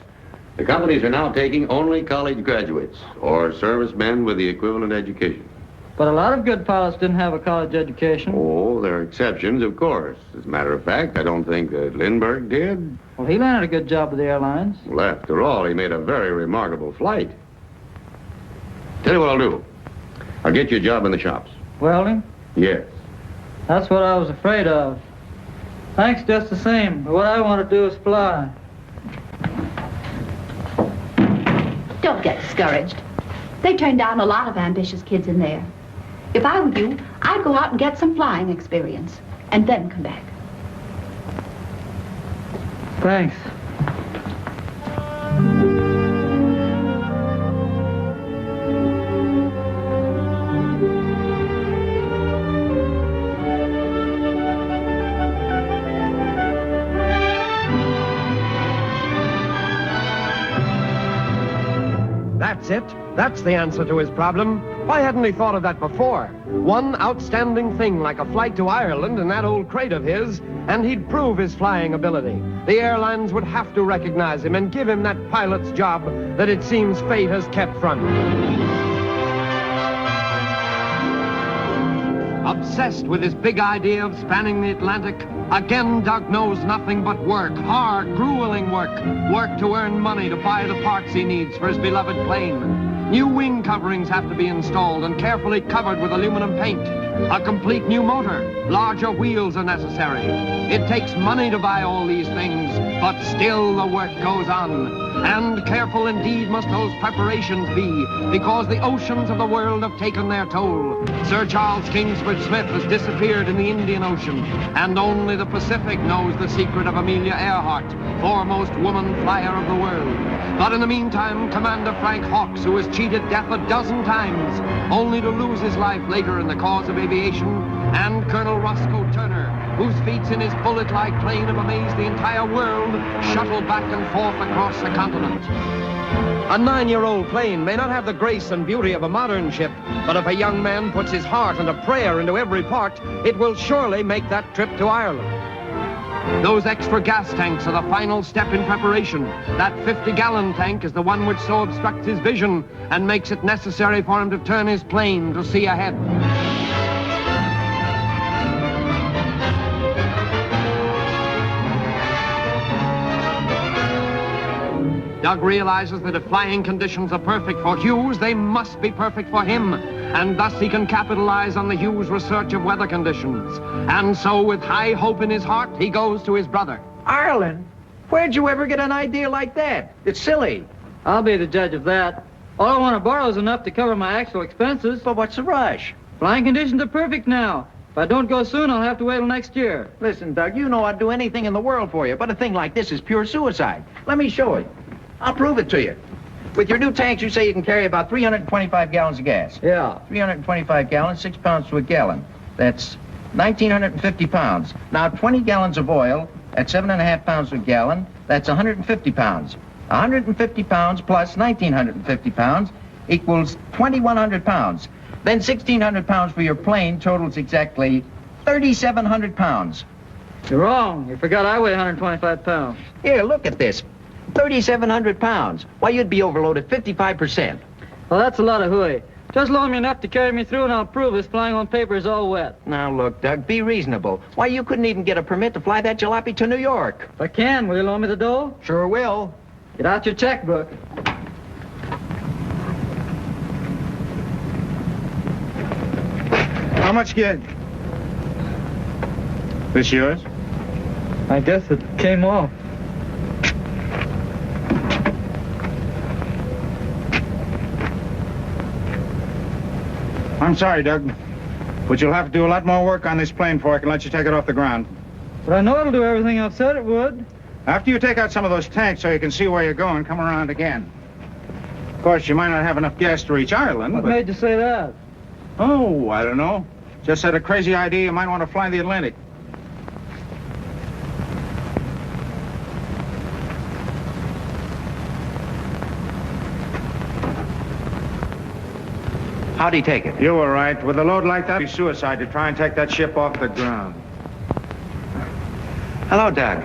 the companies are now taking only college graduates or servicemen with the equivalent education. But a lot of good pilots didn't have a college education. Oh, there are exceptions, of course. As a matter of fact, I don't think that Lindbergh did. Well, he landed a good job with the airlines. Well, after all, he made a very remarkable flight. Tell you what I'll do. I'll get you a job in the shops. Welding? Yes. That's what I was afraid of. Thanks just the same, but what I want to do is fly. Don't get discouraged. They turn down a lot of ambitious kids in there. If I were you, I'd go out and get some flying experience, and then come back. Thanks. That's it. That's the answer to his problem. Why hadn't he thought of that before? One outstanding thing like a flight to Ireland in that old crate of his, and he'd prove his flying ability. The airlines would have to recognize him and give him that pilot's job that it seems fate has kept from him. Obsessed with his big idea of spanning the Atlantic, again Doug knows nothing but work, hard, grueling work. Work to earn money to buy the parts he needs for his beloved plane. New wing coverings have to be installed and carefully covered with aluminum paint. A complete new motor, larger wheels are necessary. It takes money to buy all these things, but still the work goes on. And careful indeed must those preparations be, because the oceans of the world have taken their toll. Sir Charles Kingsford Smith has disappeared in the Indian Ocean, and only the Pacific knows the secret of Amelia Earhart, foremost woman flyer of the world. But in the meantime, Commander Frank Hawks, who has cheated death a dozen times, only to lose his life later in the cause of aviation, and Colonel Roscoe Turner, whose feats in his bullet-like plane have amazed the entire world, shuttle back and forth across the continent. A 9-year-old plane may not have the grace and beauty of a modern ship, but if a young man puts his heart and a prayer into every part, it will surely make that trip to Ireland. Those extra gas tanks are the final step in preparation. That 50-gallon tank is the one which so obstructs his vision and makes it necessary for him to turn his plane to see ahead. Doug realizes that if flying conditions are perfect for Hughes, they must be perfect for him. And thus he can capitalize on the Hughes research of weather conditions. And so, with high hope in his heart, he goes to his brother. Ireland? Where'd you ever get an idea like that? It's silly. I'll be the judge of that. All I want to borrow is enough to cover my actual expenses. But what's the rush? Flying conditions are perfect now. If I don't go soon, I'll have to wait till next year. Listen, Doug, you know I'd do anything in the world for you, but a thing like this is pure suicide. Let me show you. I'll prove it to you. With your new tanks, you say you can carry about 325 gallons of gas. Yeah. 325 gallons, 6 pounds to a gallon. That's 1,950 pounds. Now, 20 gallons of oil at 7.5 pounds to a gallon, that's 150 pounds. 150 pounds plus 1,950 pounds equals 2,100 pounds. Then 1,600 pounds for your plane totals exactly 3,700 pounds. You're wrong. You forgot I weigh 125 pounds. Here, look at this. 3,700 pounds. Why, you'd be overloaded 55%. Well, that's a lot of hooey. Just loan me enough to carry me through, and I'll prove this flying on paper is all wet. Now, look, Doug, be reasonable. Why, you couldn't even get a permit to fly that jalopy to New York. If I can, will you loan me the dough? Sure will. Get out your checkbook. How much get? This yours? I guess it came off. I'm sorry, Doug, but you'll have to do a lot more work on this plane before I can let you take it off the ground. But I know it'll do everything I've said it would. After you take out some of those tanks so you can see where you're going, come around again. Of course, you might not have enough gas to reach Ireland, What made you say that? Oh, I don't know. Just had a crazy idea you might want to fly the Atlantic. How'd he take it? You were right. With a load like that, it'd be suicide to try and take that ship off the ground. Hello, Doug.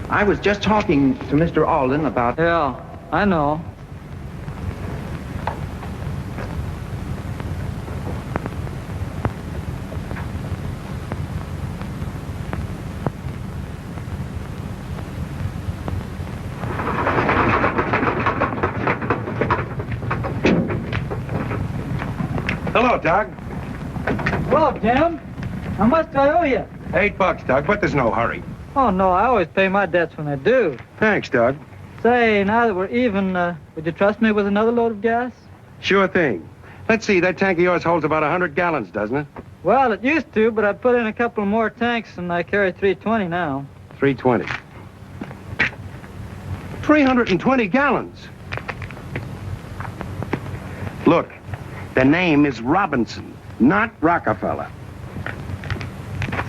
I was just talking to Mr. Alden about... Yeah, I know. Hello, Doug. Well, Jim, how much do I owe you? $8, Doug, but there's no hurry. Oh, no, I always pay my debts when I do. Thanks, Doug. Say, now that we're even, would you trust me with another load of gas? Sure thing. Let's see, that tank of yours holds about 100 gallons, doesn't it? Well, it used to, but I put in a couple more tanks, and I carry 320 now. 320. 320 gallons. Look, the name is Robinson, not Rockefeller.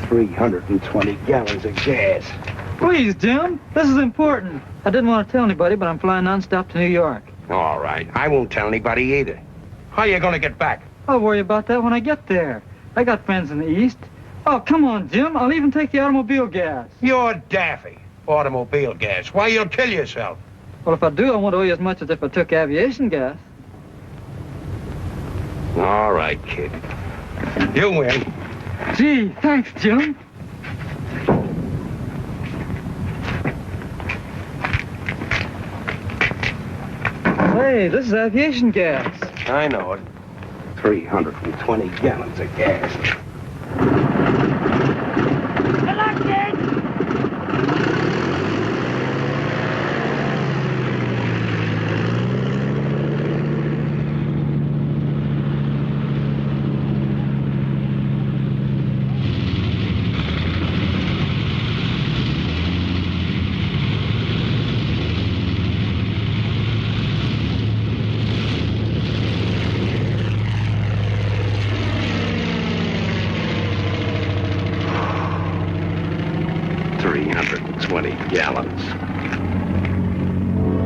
320 gallons of gas. Please, Jim, this is important. I didn't want to tell anybody, but I'm flying nonstop to New York. All right, I won't tell anybody either. How are you going to get back? I'll worry about that when I get there. I got friends in the East. Oh, come on, Jim. I'll even take the automobile gas. You're daffy. Automobile gas. Why, you'll kill yourself. Well, if I do, I won't owe you as much as if I took aviation gas. All right, kid. You win. Gee, thanks, Jim. Hey, this is aviation gas. I know it. 320 gallons of gas. Good luck, kid! Gallons.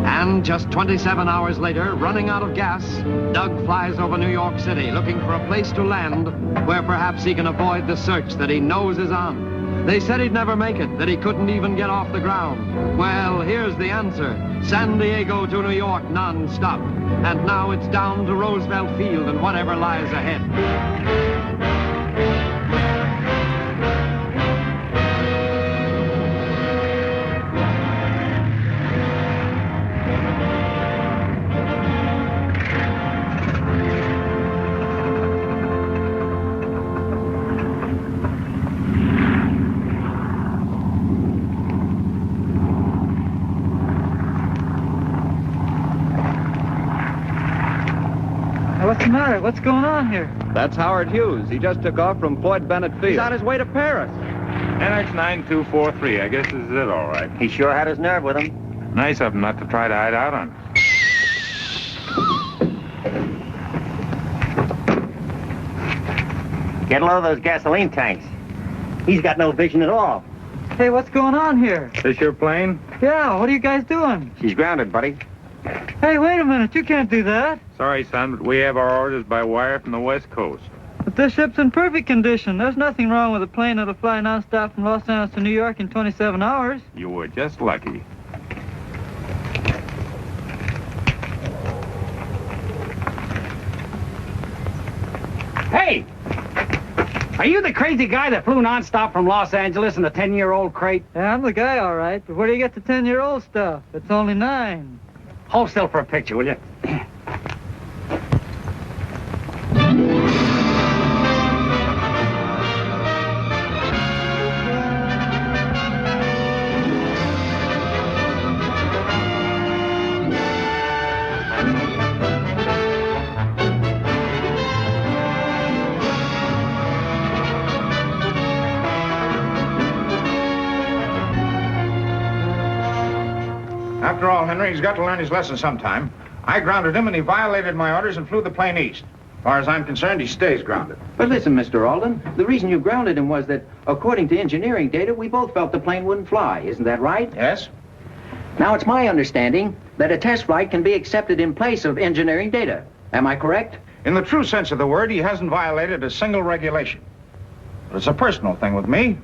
And just 27 hours later, running out of gas, Doug flies over New York City looking for a place to land where perhaps he can avoid the search that he knows is on. They said he'd never make it, that he couldn't even get off the ground. Well, here's the answer. San Diego to New York non-stop. And now it's down to Roosevelt Field and whatever lies ahead. What's the matter? What's going on here? That's Howard Hughes. He just took off from Floyd Bennett Field. He's on his way to Paris. NX9243. I guess this is it, all right. He sure had his nerve with him. Nice of him not to try to hide out on us. Get low of those gasoline tanks. He's got no vision at all. Hey, what's going on here? This your plane? Yeah, what are you guys doing? She's grounded, buddy. Hey, wait a minute. You can't do that. Sorry, son, but we have our orders by wire from the West Coast. But this ship's in perfect condition. There's nothing wrong with a plane that'll fly nonstop from Los Angeles to New York in 27 hours. You were just lucky. Hey! Are you the crazy guy that flew nonstop from Los Angeles in a 10-year-old crate? Yeah, I'm the guy, all right. But where do you get the 10-year-old stuff? It's only 9. Hold still for a picture, will you? After all, Henry, he's got to learn his lesson sometime. I grounded him, and he violated my orders and flew the plane east. As far as I'm concerned, he stays grounded. But listen, Mr. Alden, the reason you grounded him was that, according to engineering data, we both felt the plane wouldn't fly. Isn't that right? Yes. Now, it's my understanding that a test flight can be accepted in place of engineering data. Am I correct? In the true sense of the word, he hasn't violated a single regulation. But it's a personal thing with me.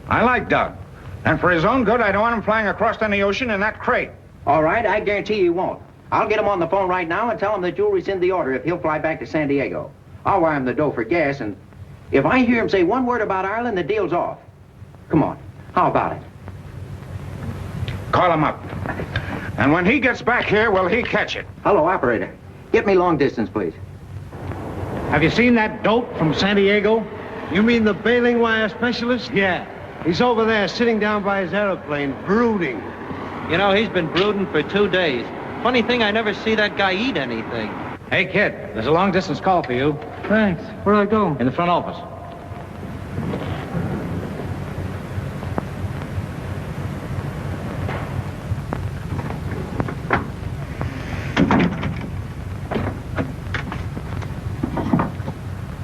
I like Doug. And for his own good, I don't want him flying across any ocean in that crate. All right, I guarantee you won't. I'll get him on the phone right now and tell him that you'll rescind the order if he'll fly back to San Diego. I'll wire him the dough for gas, and if I hear him say one word about Ireland, the deal's off. Come on, how about it? Call him up. And when he gets back here, will he catch it? Hello, operator. Get me long distance, please. Have you seen that dope from San Diego? You mean the baling wire specialist? Yeah. He's over there sitting down by his aeroplane, brooding. You know, he's been brooding for 2 days. Funny thing, I never see that guy eat anything. Hey, kid, there's a long-distance call for you. Thanks. Where'd I go? In the front office.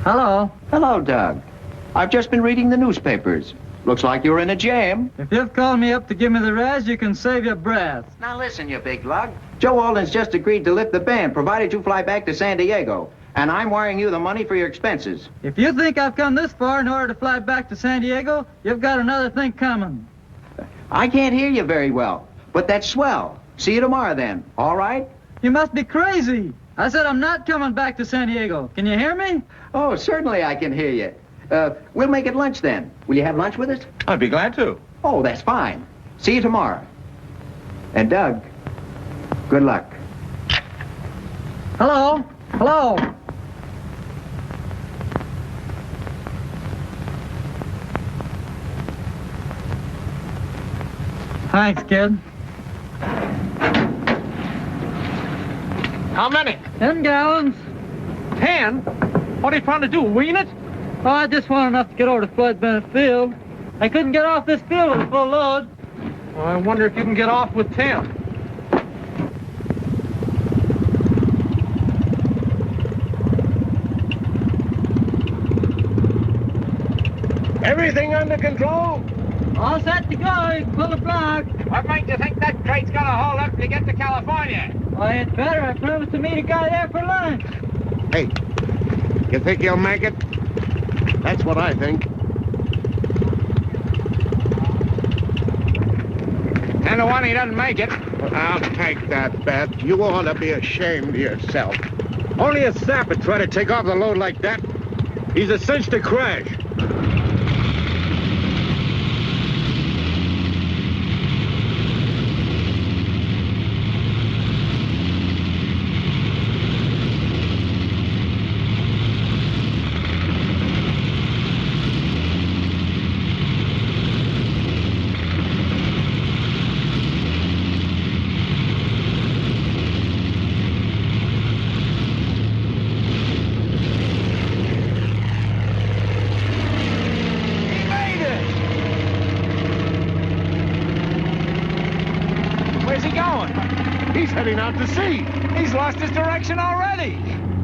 Hello. Hello, Doug. I've just been reading the newspapers. Looks like you're in a jam. If you've called me up to give me the razz, you can save your breath. Now listen, you big lug. Joe Alden's just agreed to lift the ban, provided you fly back to San Diego. And I'm wiring you the money for your expenses. If you think I've come this far in order to fly back to San Diego, you've got another thing coming. I can't hear you very well, but that's swell. See you tomorrow then, all right? You must be crazy. I said I'm not coming back to San Diego. Can you hear me? Oh, certainly I can hear you. We'll make it lunch then. Will you have lunch with us? I'd be glad to. Oh, that's fine. See you tomorrow. And Doug, good luck. Hello? Hello? Thanks, kid. How many? 10 gallons. 10? What are you trying to do, wean it? Oh, I just want enough to get over to Floyd Bennett Field. I couldn't get off this field with a full load. Well, I wonder if you can get off with 10. Everything under control? All set to go. You can pull the block. What makes you think that crate's gonna hold up to get to California? Why, it's better. I promised to meet a guy there for lunch. Hey, you think you'll make it? That's what I think. 10 to 1 he doesn't make it. I'll take that bet. You ought to be ashamed of yourself. Only a sap would try to take off the load like that. He's a cinch to crash. Heading out to sea. He's lost his direction already.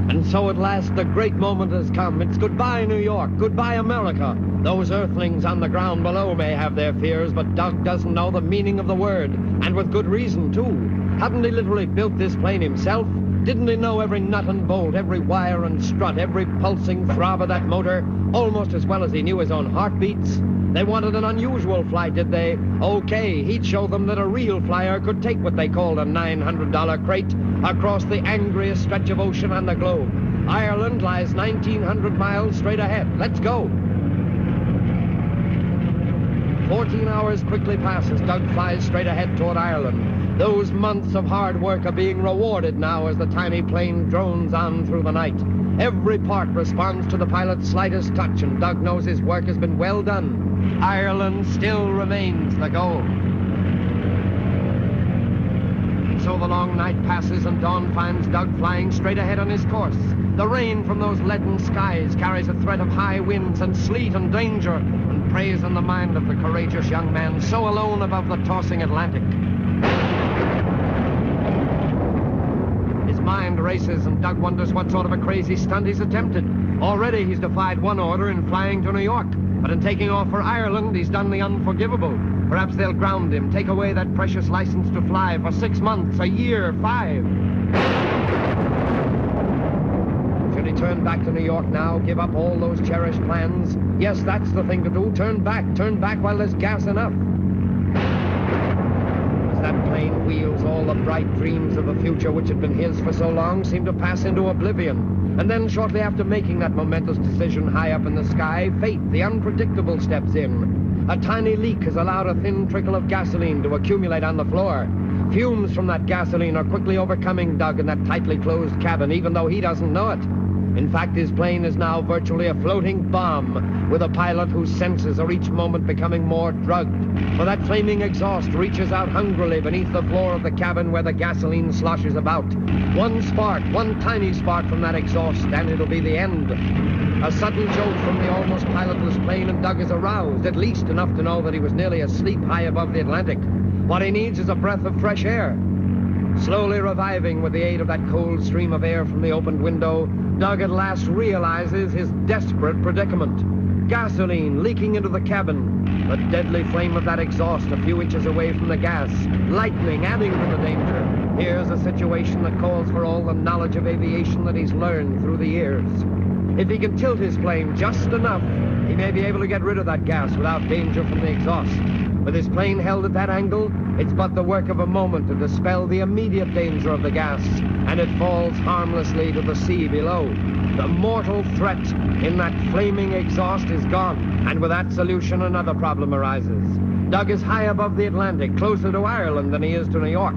And so at last the great moment has come. It's goodbye, New York. Goodbye, America. Those earthlings on the ground below may have their fears, but Doug doesn't know the meaning of the word. And with good reason, too. Hadn't he literally built this plane himself? Didn't he know every nut and bolt, every wire and strut, every pulsing throb of that motor, almost as well as he knew his own heartbeats? They wanted an unusual flight, did they? Okay, he'd show them that a real flyer could take what they called a $900 crate across the angriest stretch of ocean on the globe. Ireland lies 1,900 miles straight ahead. Let's go. 14 hours quickly pass as Doug flies straight ahead toward Ireland. Those months of hard work are being rewarded now as the tiny plane drones on through the night. Every part responds to the pilot's slightest touch, and Doug knows his work has been well done. Ireland still remains the goal. And so the long night passes and dawn finds Doug flying straight ahead on his course. The rain from those leaden skies carries a threat of high winds and sleet and danger, and preys on the mind of the courageous young man so alone above the tossing Atlantic. His mind races, and Doug wonders what sort of a crazy stunt he's attempted. Already he's defied one order in flying to New York, but in taking off for Ireland, he's done the unforgivable. Perhaps they'll ground him, take away that precious license to fly for 6 months, a year, 5. Should he turn back to New York now, give up all those cherished plans? Yes, that's the thing to do. Turn back while there's gas enough. That plane wheels, all the bright dreams of the future which had been his for so long seem to pass into oblivion. And then shortly after making that momentous decision high up in the sky, fate, the unpredictable, steps in. A tiny leak has allowed a thin trickle of gasoline to accumulate on the floor. Fumes from that gasoline are quickly overcoming Doug in that tightly closed cabin, even though he doesn't know it. In fact, his plane is now virtually a floating bomb, with a pilot whose senses are each moment becoming more drugged. For that flaming exhaust reaches out hungrily beneath the floor of the cabin where the gasoline sloshes about. One spark, one tiny spark from that exhaust, and it'll be the end. A sudden jolt from the almost pilotless plane, and Doug is aroused, at least enough to know that he was nearly asleep high above the Atlantic. What he needs is a breath of fresh air. Slowly reviving with the aid of that cold stream of air from the opened window, Doug at last realizes his desperate predicament. Gasoline leaking into the cabin, the deadly flame of that exhaust a few inches away from the gas, lightning adding to the danger. Here's a situation that calls for all the knowledge of aviation that he's learned through the years. If he can tilt his plane just enough, he may be able to get rid of that gas without danger from the exhaust. With his plane held at that angle, it's but the work of a moment to dispel the immediate danger of the gas, and it falls harmlessly to the sea below. The mortal threat in that flaming exhaust is gone, and with that solution, another problem arises. Doug is high above the Atlantic, closer to Ireland than he is to New York.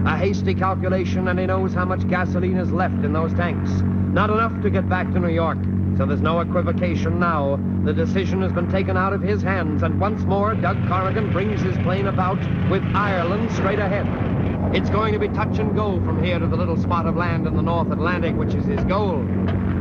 A hasty calculation, and he knows how much gasoline is left in those tanks. Not enough to get back to New York. So there's no equivocation now. The decision has been taken out of his hands, and once more, Doug Corrigan brings his plane about with Ireland straight ahead. It's going to be touch and go from here to the little spot of land in the North Atlantic, which is his goal.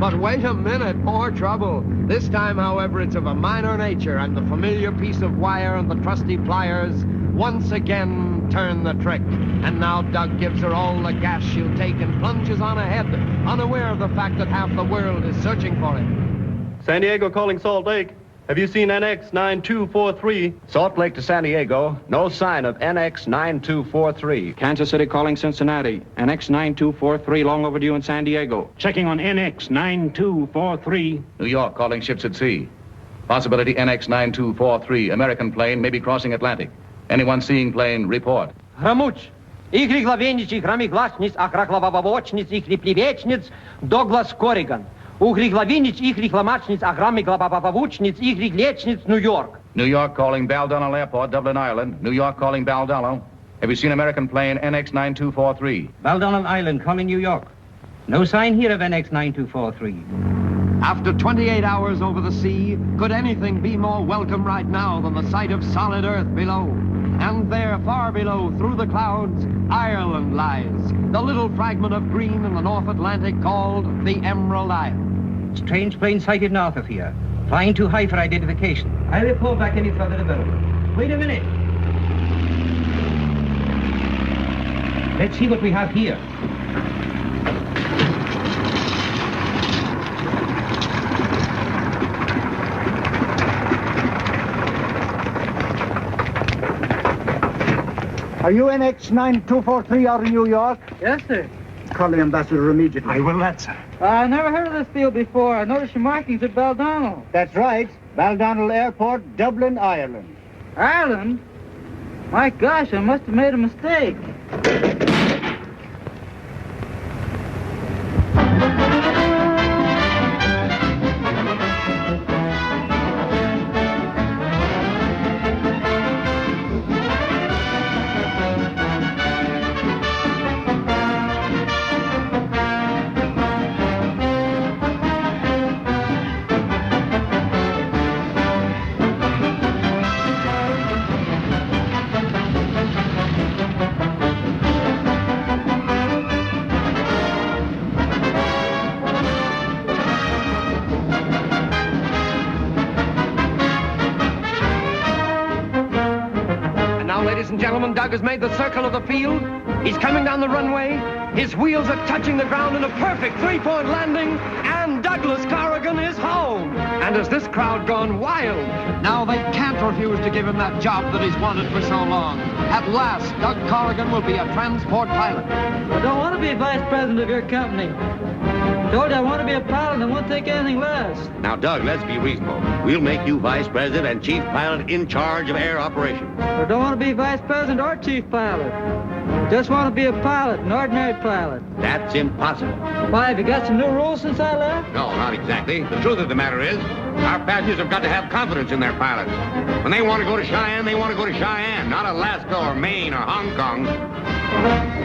But wait a minute, more trouble. This time, however, it's of a minor nature, and the familiar piece of wire and the trusty pliers once again turn the trick. And now Doug gives her all the gas she'll take and plunges on ahead, unaware of the fact that half the world is searching for him. San Diego calling Salt Lake. Have you seen NX 9243? Salt Lake to San Diego. No sign of NX 9243. Kansas City calling Cincinnati. NX 9243 long overdue in San Diego. Checking on NX 9243. New York calling ships at sea. Possibility NX 9243. American plane may be crossing Atlantic. Anyone seeing plane, report. Hramuch. Ихли главенич, ихрами гласниц, ахраклавабабочниц, ихли плевечниц, Douglas Corrigan. Ухли главинич, ихли хламачниц, ахрами главабабучниц, ихли лечниц, New York. New York calling Baldonnel Airport, Dublin, Ireland. New York calling Baldonnel. Have you seen American plane NX 9243? Baldonnel Island calling New York. No sign here of NX 9243. After 28 hours over the sea, could anything be more welcome right now than the sight of solid earth below? And there, far below, through the clouds, Ireland lies, the little fragment of green in the North Atlantic called the Emerald Isle. Strange plane sighted north of here. Flying too high for identification. I report back any further development. Wait a minute. Let's see what we have here. Are you NX 9243 out of New York? Yes, sir. Call the ambassador immediately. I will that, sir. I never heard of this field before. I noticed your markings at Baldonnel. That's right. Baldonnel Airport, Dublin, Ireland. Ireland? My gosh, I must have made a mistake. Gentlemen, Doug has made the circle of the field. He's coming down the runway. His wheels are touching the ground in a perfect three-point landing, and Douglas Corrigan is home. And has this crowd gone wild? Now they can't refuse to give him that job that he's wanted for so long. At last, Doug Corrigan will be a transport pilot. I don't want to be vice president of your company. I told you I want to be a pilot and I won't take anything less. Now, Doug, let's be reasonable. We'll make you vice president and chief pilot in charge of air operations. I don't want to be vice president or chief pilot. I just want to be a pilot, an ordinary pilot. That's impossible. Why, have you got some new rules since I left? No, not exactly. The truth of the matter is, our passengers have got to have confidence in their pilots. When they want to go to Cheyenne, they want to go to Cheyenne, not Alaska or Maine or Hong Kong.